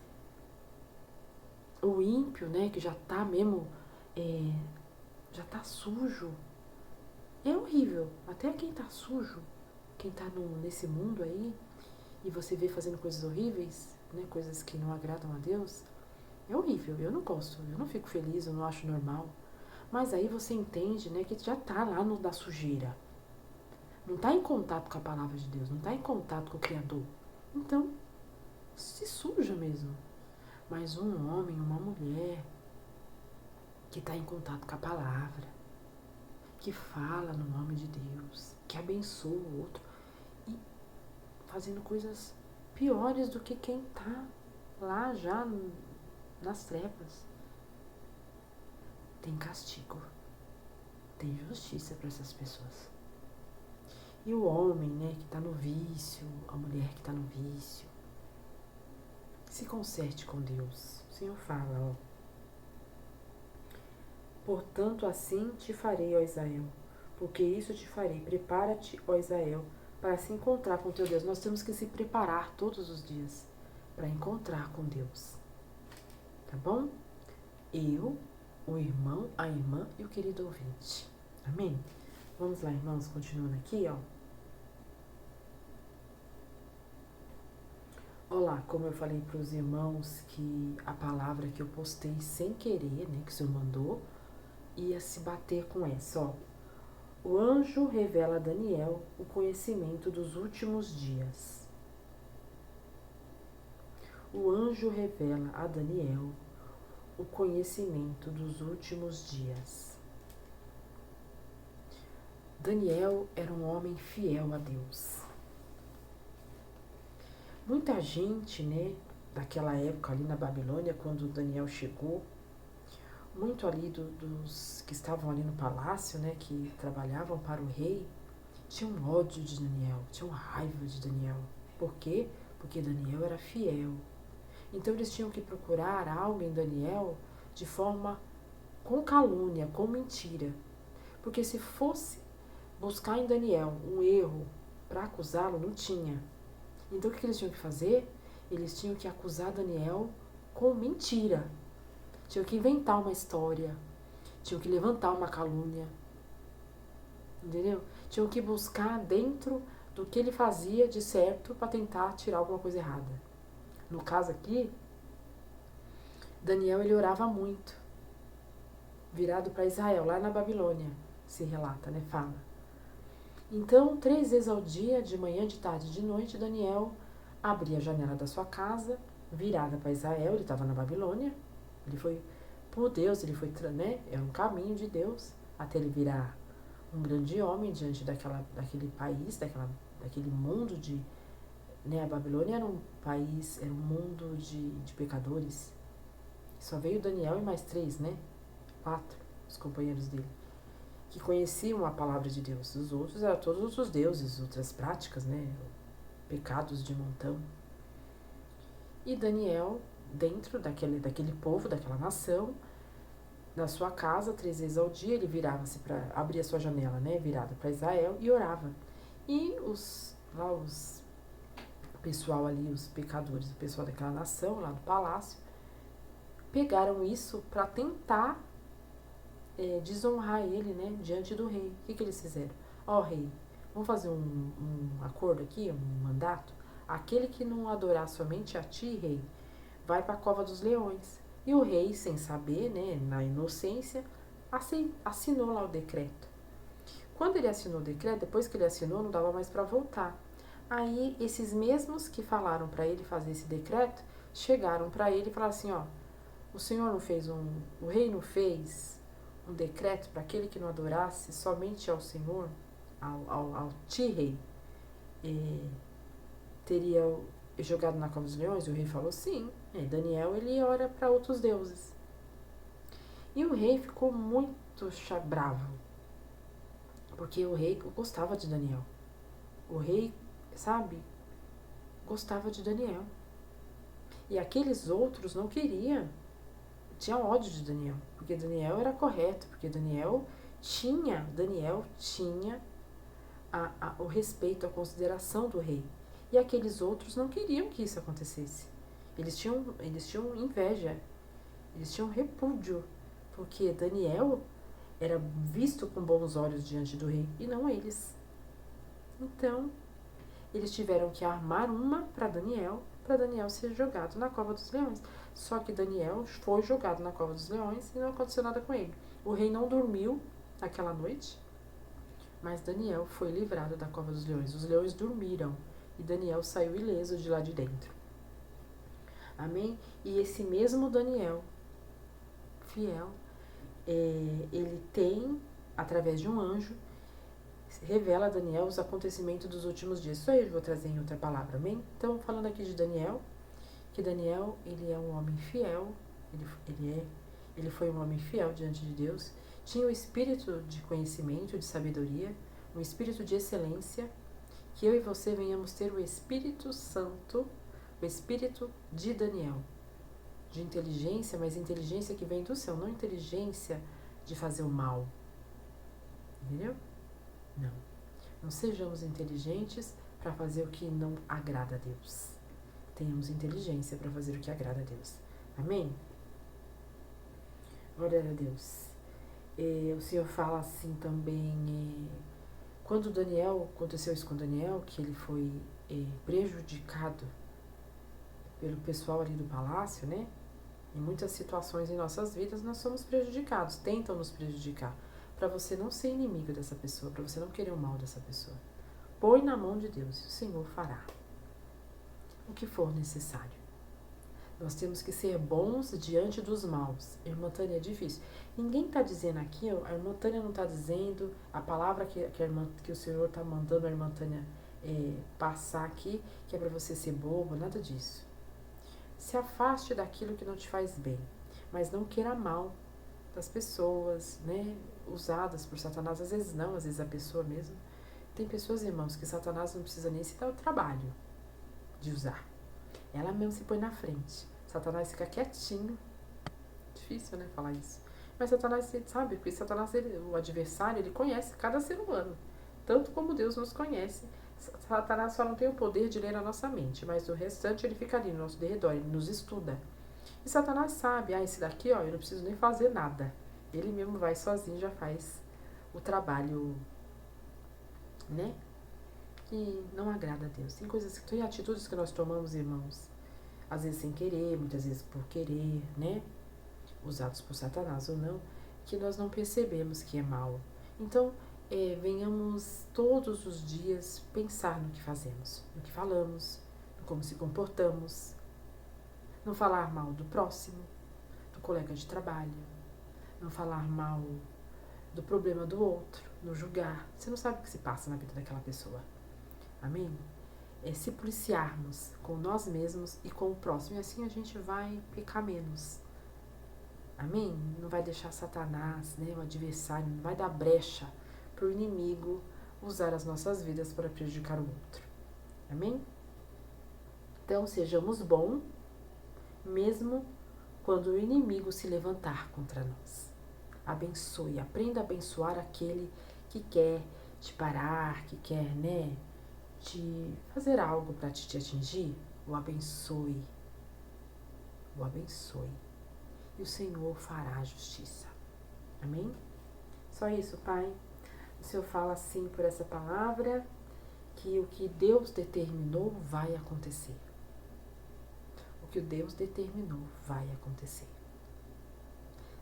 O ímpio, né, que já tá mesmo, já tá sujo. É horrível. Até quem tá sujo, quem tá nesse mundo aí, e você vê fazendo coisas horríveis, né, coisas que não agradam a Deus, é horrível. Eu não gosto, eu não fico feliz, eu não acho normal. Mas aí você entende, né, que já tá lá na sujeira. Não tá em contato com a palavra de Deus, não tá em contato com o Criador. Então, se suja mesmo. Mas um homem, uma mulher que está em contato com a palavra, que fala no nome de Deus, que abençoa o outro e fazendo coisas piores do que quem está lá já nas trevas. Tem castigo, tem justiça para essas pessoas. E o homem, né, que está no vício, a mulher que está no vício, se conserte com Deus. O Senhor fala, ó: portanto, assim te farei, ó Israel, porque isso te farei. Prepara-te, ó Israel, para se encontrar com teu Deus. Nós temos que se preparar todos os dias para encontrar com Deus. Tá bom? Eu, o irmão, a irmã e o querido ouvinte. Amém? Vamos lá, irmãos, continuando aqui, ó. Olá, como eu falei para os irmãos que a palavra que eu postei sem querer, né, que o Senhor mandou, ia se bater com essa, ó. O anjo revela a Daniel o conhecimento dos últimos dias. O anjo revela a Daniel o conhecimento dos últimos dias. Daniel era um homem fiel a Deus. Muita gente, né, daquela época ali na Babilônia, quando Daniel chegou, muito ali dos que estavam ali no palácio, né, que trabalhavam para o rei, tinham ódio de Daniel, tinham raiva de Daniel. Por quê? Porque Daniel era fiel. Então eles tinham que procurar algo em Daniel de forma com calúnia, com mentira. Porque se fosse buscar em Daniel um erro para acusá-lo, não tinha. Então o que eles tinham que fazer? Eles tinham que acusar Daniel com mentira. Tinham que inventar uma história. Tinham que levantar uma calúnia. Entendeu? Tinham que buscar dentro do que ele fazia de certo para tentar tirar alguma coisa errada. No caso aqui, Daniel, ele orava muito, virado para Israel, lá na Babilônia, se relata, né? Fala. Então, 3 vezes ao dia, de manhã, de tarde e de noite, Daniel abria a janela da sua casa, virada para Israel, ele estava na Babilônia, ele foi, por Deus, ele foi, né, é um caminho de Deus, até ele virar um grande homem diante daquele país, daquele mundo de, né, a Babilônia era um país, era um mundo de pecadores. Só veio Daniel e mais 3, né, 4, os companheiros dele, que conheciam a palavra de Deus. Os outros eram todos os deuses, outras práticas, né, pecados de montão. E Daniel, dentro daquele povo, daquela nação, na sua casa, 3 vezes ao dia, ele virava-se para abrir a sua janela, né, virada para Israel, e orava. E o pessoal ali, os pecadores, o pessoal daquela nação, lá do palácio, pegaram isso para tentar desonrar ele, né, diante do rei. O que eles fizeram? Ó, rei, vamos fazer um acordo aqui, um mandato? Aquele que não adorar somente a ti, rei, vai para a cova dos leões. E o rei, sem saber, né, na inocência, assinou lá o decreto. Quando ele assinou o decreto, depois que ele assinou, não dava mais para voltar. Aí, esses mesmos que falaram para ele fazer esse decreto, chegaram para ele e falaram assim, ó, o senhor não fez o rei não fez um decreto para aquele que não adorasse somente ao Senhor, ao ti rei, teria jogado na cova dos leões? O rei falou sim. Daniel, ele ora para outros deuses. E o rei ficou muito bravo, porque o rei gostava de Daniel. O rei, sabe, gostava de Daniel. E aqueles outros não queriam, tinham ódio de Daniel, porque Daniel era correto, porque Daniel tinha o respeito, a consideração do rei. E aqueles outros não queriam que isso acontecesse. Eles tinham inveja, eles tinham repúdio, porque Daniel era visto com bons olhos diante do rei e não eles. Então, eles tiveram que armar uma para Daniel ser jogado na cova dos leões. Só que Daniel foi jogado na cova dos leões e não aconteceu nada com ele. O rei não dormiu aquela noite, mas Daniel foi livrado da cova dos leões. Os leões dormiram e Daniel saiu ileso de lá de dentro. Amém? E esse mesmo Daniel, fiel, ele tem, através de um anjo, revela a Daniel os acontecimentos dos últimos dias. Isso aí eu vou trazer em outra palavra, amém? Então, falando aqui de Daniel, que Daniel, ele é um homem fiel, ele foi um homem fiel diante de Deus, tinha o espírito de conhecimento, de sabedoria, um espírito de excelência, que eu e você venhamos ter o Espírito Santo, o espírito de Daniel, de inteligência, mas inteligência que vem do céu, não inteligência de fazer o mal, entendeu? Não sejamos inteligentes para fazer o que não agrada a Deus. Tenhamos inteligência para fazer o que agrada a Deus. Amém? Glória a Deus. O Senhor fala assim também, quando aconteceu isso com Daniel, que ele foi prejudicado pelo pessoal ali do palácio, né? Em muitas situações em nossas vidas nós somos prejudicados, tentam nos prejudicar, para você não ser inimigo dessa pessoa, para você não querer o mal dessa pessoa. Põe na mão de Deus e o Senhor fará o que for necessário. Nós temos que ser bons diante dos maus. Irmã Tânia, é difícil. Ninguém está dizendo aqui, a irmã Tânia não está dizendo, a palavra que o Senhor está mandando a irmã Tânia passar aqui, que é para você ser bobo, nada disso. Se afaste daquilo que não te faz bem, mas não queira mal das pessoas, né, usadas por Satanás. Às vezes não, às vezes a pessoa mesmo. Tem pessoas, irmãos, que Satanás não precisa nem se dar o trabalho de usar. Ela mesmo se põe na frente. Satanás fica quietinho. Difícil, né, falar isso. Mas Satanás, sabe, porque Satanás, o adversário, ele conhece cada ser humano. Tanto como Deus nos conhece. Satanás só não tem o poder de ler a nossa mente, mas o restante ele fica ali no nosso derredor, ele nos estuda. E Satanás sabe, esse daqui, ó, eu não preciso nem fazer nada. Ele mesmo vai sozinho, já faz o trabalho, né? Que não agrada a Deus. Tem atitudes que nós tomamos, irmãos, às vezes sem querer, muitas vezes por querer, né? Usados por Satanás ou não, que nós não percebemos que é mal. Então, venhamos todos os dias pensar no que fazemos, no que falamos, no como se comportamos. Não falar mal do próximo, do colega de trabalho. Não falar mal do problema do outro, não julgar. Você não sabe o que se passa na vida daquela pessoa. Amém? É se policiarmos com nós mesmos e com o próximo. E assim a gente vai pecar menos. Amém? Não vai deixar Satanás, o adversário, não vai dar brecha para o inimigo usar as nossas vidas para prejudicar o outro. Amém? Então, sejamos bons, mesmo quando o inimigo se levantar contra nós. Abençoe, aprenda a abençoar aquele que quer te parar, que quer, te fazer algo para te atingir. O abençoe. O abençoe. E o Senhor fará a justiça. Amém? Só isso, Pai. O Senhor fala assim por essa palavra, que o que Deus determinou vai acontecer. O que Deus determinou vai acontecer.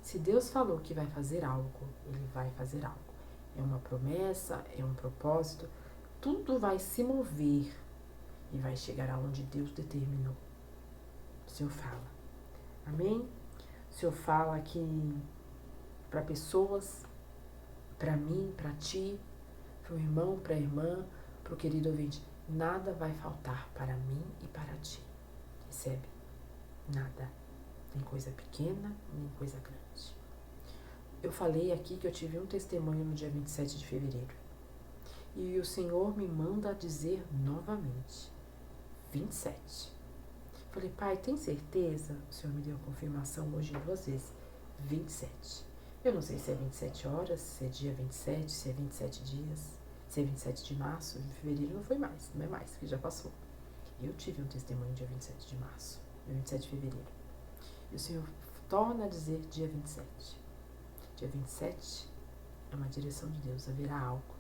Se Deus falou que vai fazer algo, Ele vai fazer algo. É uma promessa, é um propósito, tudo vai se mover e vai chegar aonde Deus determinou. O Senhor fala. Amém? O Senhor fala que para pessoas, para mim, para ti, para o irmão, para a irmã, para o querido ouvinte, nada vai faltar para mim e para ti. Recebe? Nada. Nem coisa pequena, nem coisa grande. Eu falei aqui que eu tive um testemunho no dia 27 de fevereiro. E o Senhor me manda dizer novamente. 27. Falei, Pai, tem certeza? O Senhor me deu confirmação hoje 2 vezes. 27. Eu não sei se é 27 horas, se é dia 27, se é 27 dias, se é 27 de março. Em fevereiro não foi mais, não é mais, que já passou. Eu tive um testemunho dia 27 de março, dia 27 de fevereiro. E o Senhor torna a dizer dia 27. Dia 27 é uma direção de Deus, haverá algo.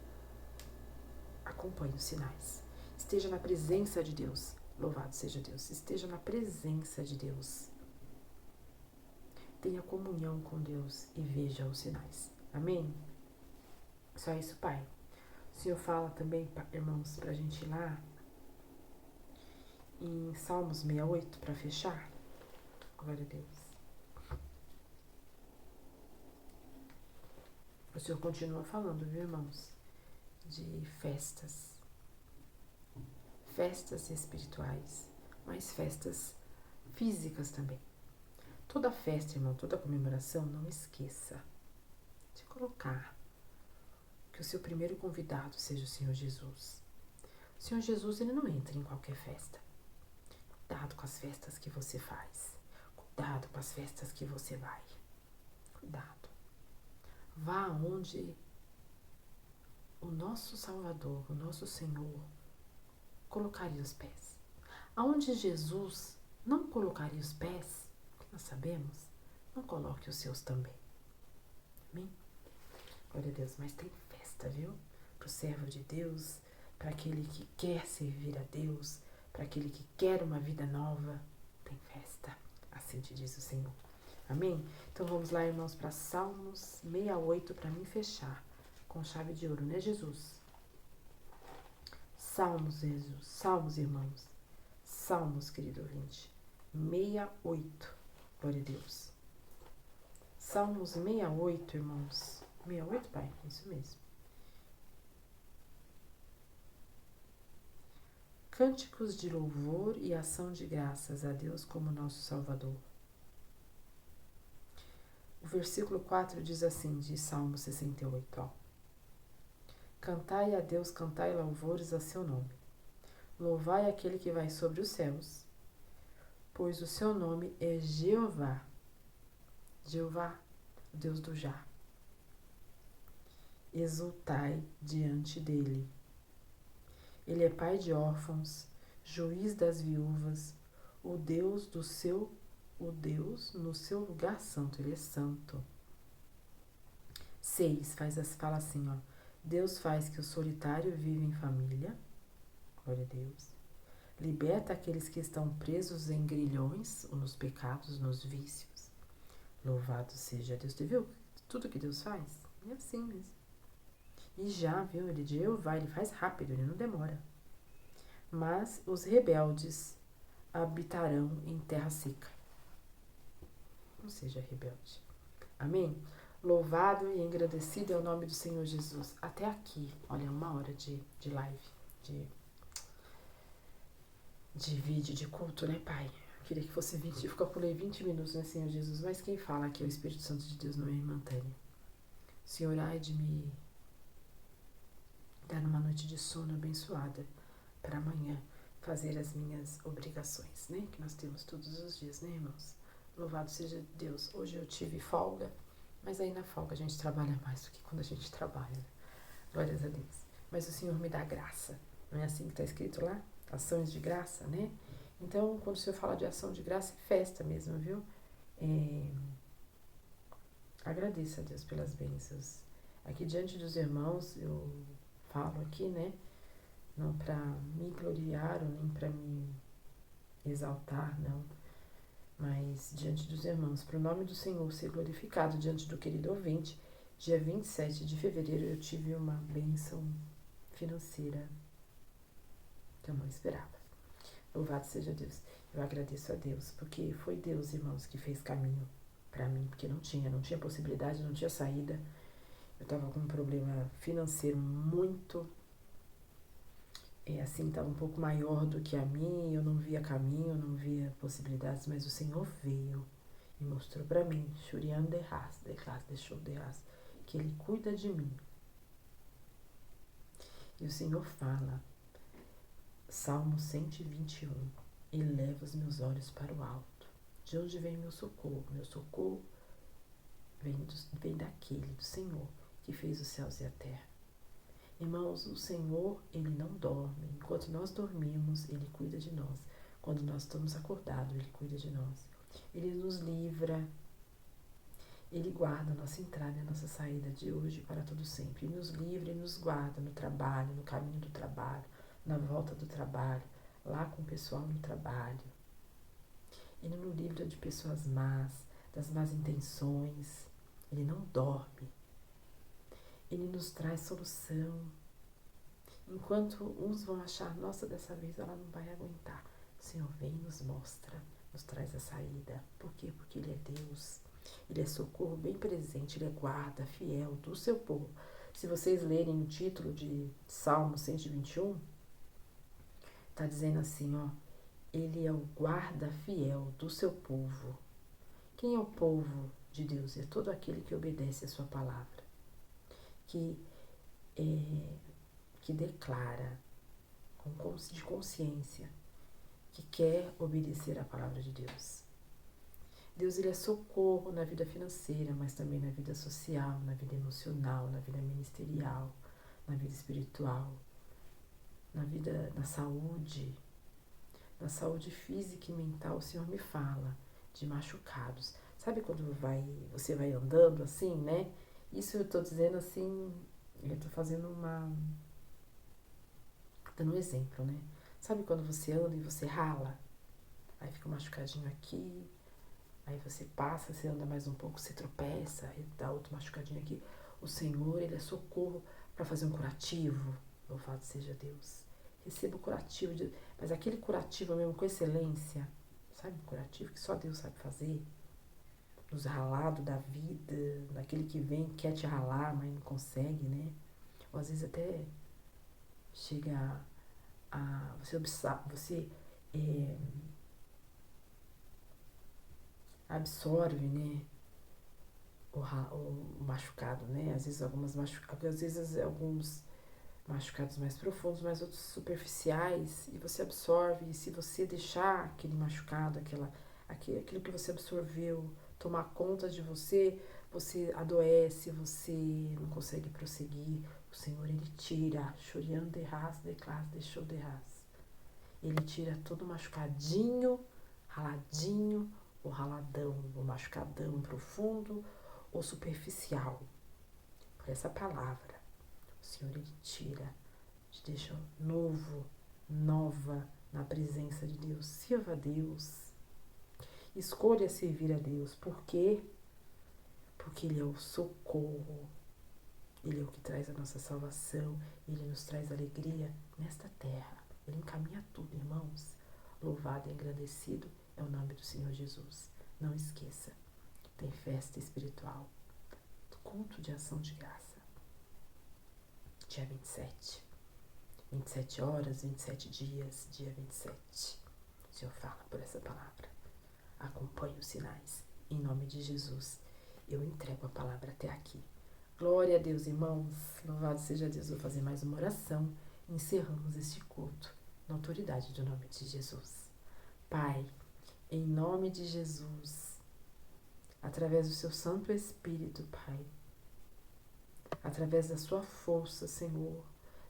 Acompanhe os sinais. Esteja na presença de Deus. Louvado seja Deus. Esteja na presença de Deus. Tenha comunhão com Deus e veja os sinais. Amém? Só isso, Pai. O Senhor fala também, irmãos, para a gente ir lá em Salmos 68, para fechar. Glória a Deus. O Senhor continua falando, viu, irmãos? De festas. Festas espirituais, mas festas físicas também. Toda festa, irmão, toda comemoração, não esqueça de colocar que o seu primeiro convidado seja o Senhor Jesus. O Senhor Jesus, ele não entra em qualquer festa. Cuidado com as festas que você faz. Cuidado com as festas que você vai. Cuidado. Vá onde o nosso Salvador, o nosso Senhor, colocaria os pés. Aonde Jesus não colocaria os pés, que nós sabemos, não coloque os seus também. Amém? Glória a Deus, mas tem festa, viu? Para o servo de Deus, para aquele que quer servir a Deus, para aquele que quer uma vida nova, tem festa. Assim te diz o Senhor. Amém? Então vamos lá, irmãos, para Salmos 68, para mim fechar com chave de ouro, né, Jesus? Salmos, Jesus. Salmos, irmãos. Salmos, querido ouvinte. 68. Glória a Deus. Salmos 68, irmãos. 68, Pai? Isso mesmo. Cânticos de louvor e ação de graças a Deus como nosso Salvador. O versículo 4 diz assim, de Salmo 68, ó. Cantai a Deus, cantai louvores a seu nome. Louvai aquele que vai sobre os céus, pois o seu nome é Jeová. Jeová, Deus do já. Exultai diante dele. Ele é pai de órfãos, juiz das viúvas, o Deus no seu lugar santo, ele é santo. 6, fala assim, ó. Deus faz que o solitário viva em família. Glória a Deus. Liberta aqueles que estão presos em grilhões, ou nos pecados, nos vícios. Louvado seja Deus. Você viu tudo que Deus faz? É assim mesmo. E já, viu, ele de Jeová, ele faz rápido, ele não demora. Mas os rebeldes habitarão em terra seca. Não seja rebelde. Amém? Louvado e engrandecido é o nome do Senhor Jesus. Até aqui, olha, 1 hora de live, de vídeo, de culto, né, Pai? Queria que fosse 20, eu calculei 20 minutos, né, Senhor Jesus? Mas quem fala aqui é o Espírito Santo de Deus, não é a irmã Tânia. Senhor, ai de me dar uma noite de sono abençoada para amanhã fazer as minhas obrigações, né? Que nós temos todos os dias, né, irmãos? Louvado seja Deus. Hoje eu tive folga, mas aí na folga a gente trabalha mais do que quando a gente trabalha, né? Glórias a Deus. Mas o Senhor me dá graça. Não é assim que está escrito lá? Ações de graça, né? Então, quando o Senhor fala de ação de graça, é festa mesmo, viu? Agradeça a Deus pelas bênçãos. Aqui diante dos irmãos, eu falo aqui, né? Não para me gloriar ou nem para me exaltar, não. Mas diante dos irmãos, para o nome do Senhor ser glorificado diante do querido ouvinte, dia 27 de fevereiro eu tive uma bênção financeira que eu não esperava. Louvado seja Deus. Eu agradeço a Deus, porque foi Deus, irmãos, que fez caminho para mim, porque não tinha possibilidade, não tinha saída. Eu estava com um problema financeiro muito, assim, estava um pouco maior do que a mim, eu não via caminho, eu não via possibilidades, mas o Senhor veio e mostrou para mim, que Ele cuida de mim. E o Senhor fala, Salmo 121, eleva os meus olhos para o alto. De onde vem meu socorro? Meu socorro vem daquele, do Senhor, que fez os céus e a terra. Irmãos, o Senhor, Ele não dorme. Enquanto nós dormimos, Ele cuida de nós. Quando nós estamos acordados, Ele cuida de nós. Ele nos livra. Ele guarda a nossa entrada e a nossa saída de hoje para todo sempre. Ele nos livra e nos guarda no trabalho, no caminho do trabalho, na volta do trabalho, lá com o pessoal no trabalho. Ele nos livra de pessoas más, das más intenções. Ele não dorme. Ele nos traz solução. Enquanto uns vão achar, nossa, dessa vez ela não vai aguentar. O Senhor vem e nos mostra, nos traz a saída. Por quê? Porque Ele é Deus. Ele é socorro bem presente, Ele é guarda fiel do seu povo. Se vocês lerem o título de Salmo 121, está dizendo assim, ó, Ele é o guarda fiel do seu povo. Quem é o povo de Deus? É todo aquele que obedece a sua palavra. Que declara de consciência que quer obedecer à palavra de Deus. Deus, Ele é socorro na vida financeira, mas também na vida social, na vida emocional, na vida ministerial, na vida espiritual, na saúde física e mental. O Senhor me fala de machucados. Sabe quando você vai andando assim, né? Isso eu estou dizendo assim, eu estou fazendo dando um exemplo, né? Sabe quando você anda e você rala? Aí fica um machucadinho aqui, aí você passa, você anda mais um pouco, você tropeça, aí dá outro machucadinho aqui. O Senhor, Ele é socorro para fazer um curativo. Louvado seja Deus. Receba o curativo, mas aquele curativo mesmo com excelência, sabe? Um curativo que só Deus sabe fazer. Nos ralados da vida, daquele que vem, quer te ralar, mas não consegue, né? Ou às vezes até chega você absorve, né, o machucado, né? Às vezes alguns machucados mais profundos, mas outros superficiais, e você absorve, e se você deixar aquele machucado, aquilo que você absorveu tomar conta de você, você adoece, você não consegue prosseguir. O Senhor, Ele tira, Ele tira todo machucadinho, raladinho, ou raladão, ou machucadão profundo, ou superficial. Por essa palavra, o Senhor, Ele tira, te deixa novo, nova na presença de Deus. Sirva a Deus. Escolha servir a Deus. Por quê? Porque Ele é o socorro. Ele é o que traz a nossa salvação. Ele nos traz alegria nesta terra. Ele encaminha tudo, irmãos. Louvado e engrandecido é o nome do Senhor Jesus. Não esqueça, tem festa espiritual, culto de ação de graça, dia 27. 27 horas, 27 dias, dia 27. O Senhor fala por essa palavra. Acompanhe os sinais. Em nome de Jesus, eu entrego a palavra até aqui. Glória a Deus, irmãos. Louvado seja Deus. Vou fazer mais uma oração. Encerramos este culto na autoridade do nome de Jesus. Pai, em nome de Jesus, através do seu Santo Espírito, Pai, através da sua força, Senhor,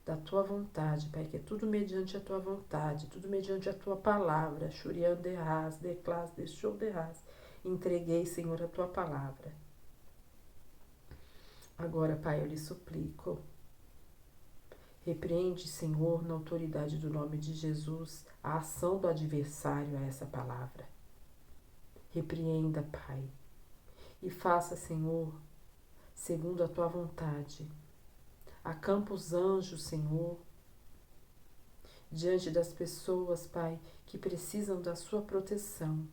da tua vontade, Pai, que é tudo mediante a tua vontade, tudo mediante a tua palavra. Shurian derras, declas, deixou derras. Entreguei, Senhor, a tua palavra. Agora, Pai, eu lhe suplico. Repreende, Senhor, na autoridade do nome de Jesus, a ação do adversário a essa palavra. Repreenda, Pai, e faça, Senhor, segundo a tua vontade. Acampa os anjos, Senhor, diante das pessoas, Pai, que precisam da sua proteção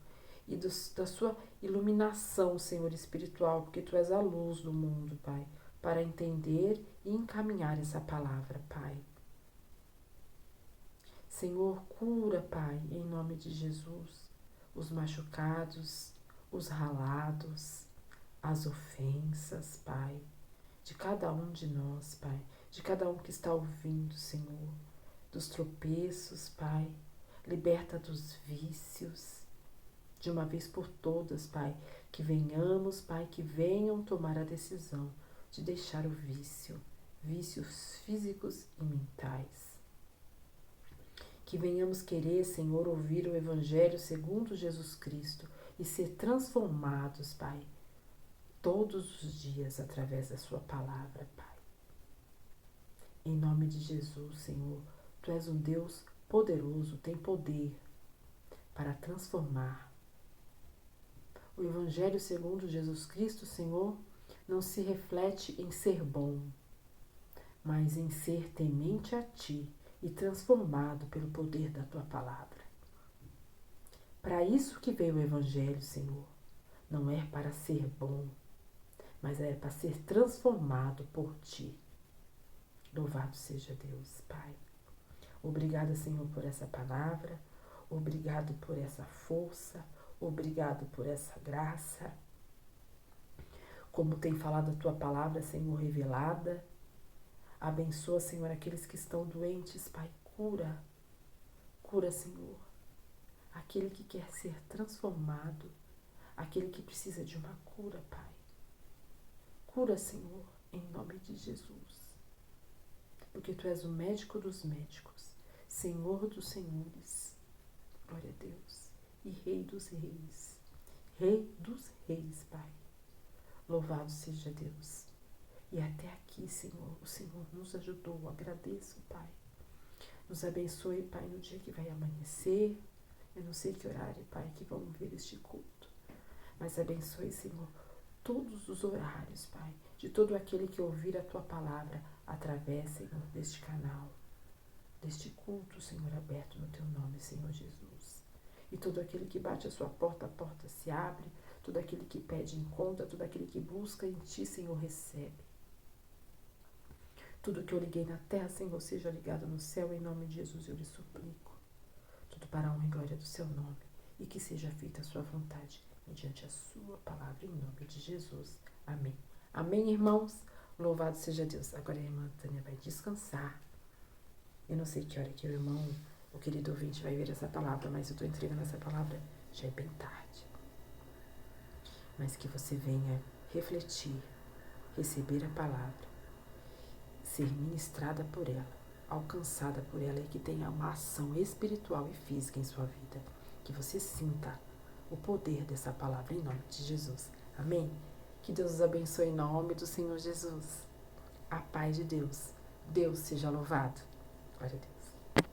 e da sua iluminação, Senhor, espiritual, porque tu és a luz do mundo, Pai, para entender e encaminhar essa palavra, Pai. Senhor, cura, Pai, em nome de Jesus, os machucados, os ralados, as ofensas, Pai, de cada um de nós, Pai, de cada um que está ouvindo, Senhor, dos tropeços, Pai, liberta dos vícios, de uma vez por todas, Pai, que venhamos, Pai, que venham tomar a decisão de deixar o vício, vícios físicos e mentais. Que venhamos querer, Senhor, ouvir o Evangelho segundo Jesus Cristo e ser transformados, Pai, todos os dias através da sua palavra, Pai. Em nome de Jesus, Senhor, tu és um Deus poderoso, tem poder para transformar. O Evangelho segundo Jesus Cristo, Senhor, não se reflete em ser bom, mas em ser temente a Ti e transformado pelo poder da Tua palavra. Para isso que veio o Evangelho, Senhor, não é para ser bom, mas é para ser transformado por Ti. Louvado seja Deus, Pai. Obrigada, Senhor, por essa palavra, obrigado por essa força, obrigado por essa graça. Como tem falado a Tua palavra, Senhor, revelada, abençoa, Senhor, aqueles que estão doentes, Pai, cura, Senhor, aquele que quer ser transformado, aquele que precisa de uma cura, Pai. Cura, Senhor, em nome de Jesus, porque Tu és o médico dos médicos, Senhor dos senhores, glória a Deus, e Rei dos reis, Pai. Louvado seja Deus. E até aqui, Senhor, o Senhor nos ajudou, agradeço, Pai. Nos abençoe, Pai, no dia que vai amanhecer. Eu não sei que horário, Pai, que vamos ver este culto. Mas abençoe, Senhor, todos os horários, Pai, de todo aquele que ouvir a Tua palavra através, Senhor, deste canal, deste culto, Senhor, aberto no Teu nome, Senhor Jesus. E todo aquele que bate a sua porta, a porta se abre. Todo aquele que pede encontra, todo aquele que busca em Ti, Senhor, recebe. Tudo que eu liguei na terra, Senhor, seja ligado no céu, em nome de Jesus eu lhe suplico. Tudo para a honra e glória do Seu nome, e que seja feita a Sua vontade, mediante a Sua palavra, em nome de Jesus. Amém. Amém, irmãos? Louvado seja Deus. Agora a irmã Tânia vai descansar. Eu não sei que hora que o irmão, o querido ouvinte, vai ver essa palavra, mas eu estou entregando essa palavra, já é bem tarde. Mas que você venha refletir, receber a palavra, ser ministrada por ela, alcançada por ela e que tenha uma ação espiritual e física em sua vida. Que você sinta o poder dessa palavra em nome de Jesus. Amém? Que Deus os abençoe em nome do Senhor Jesus. A paz de Deus. Deus seja louvado. Glória a Deus.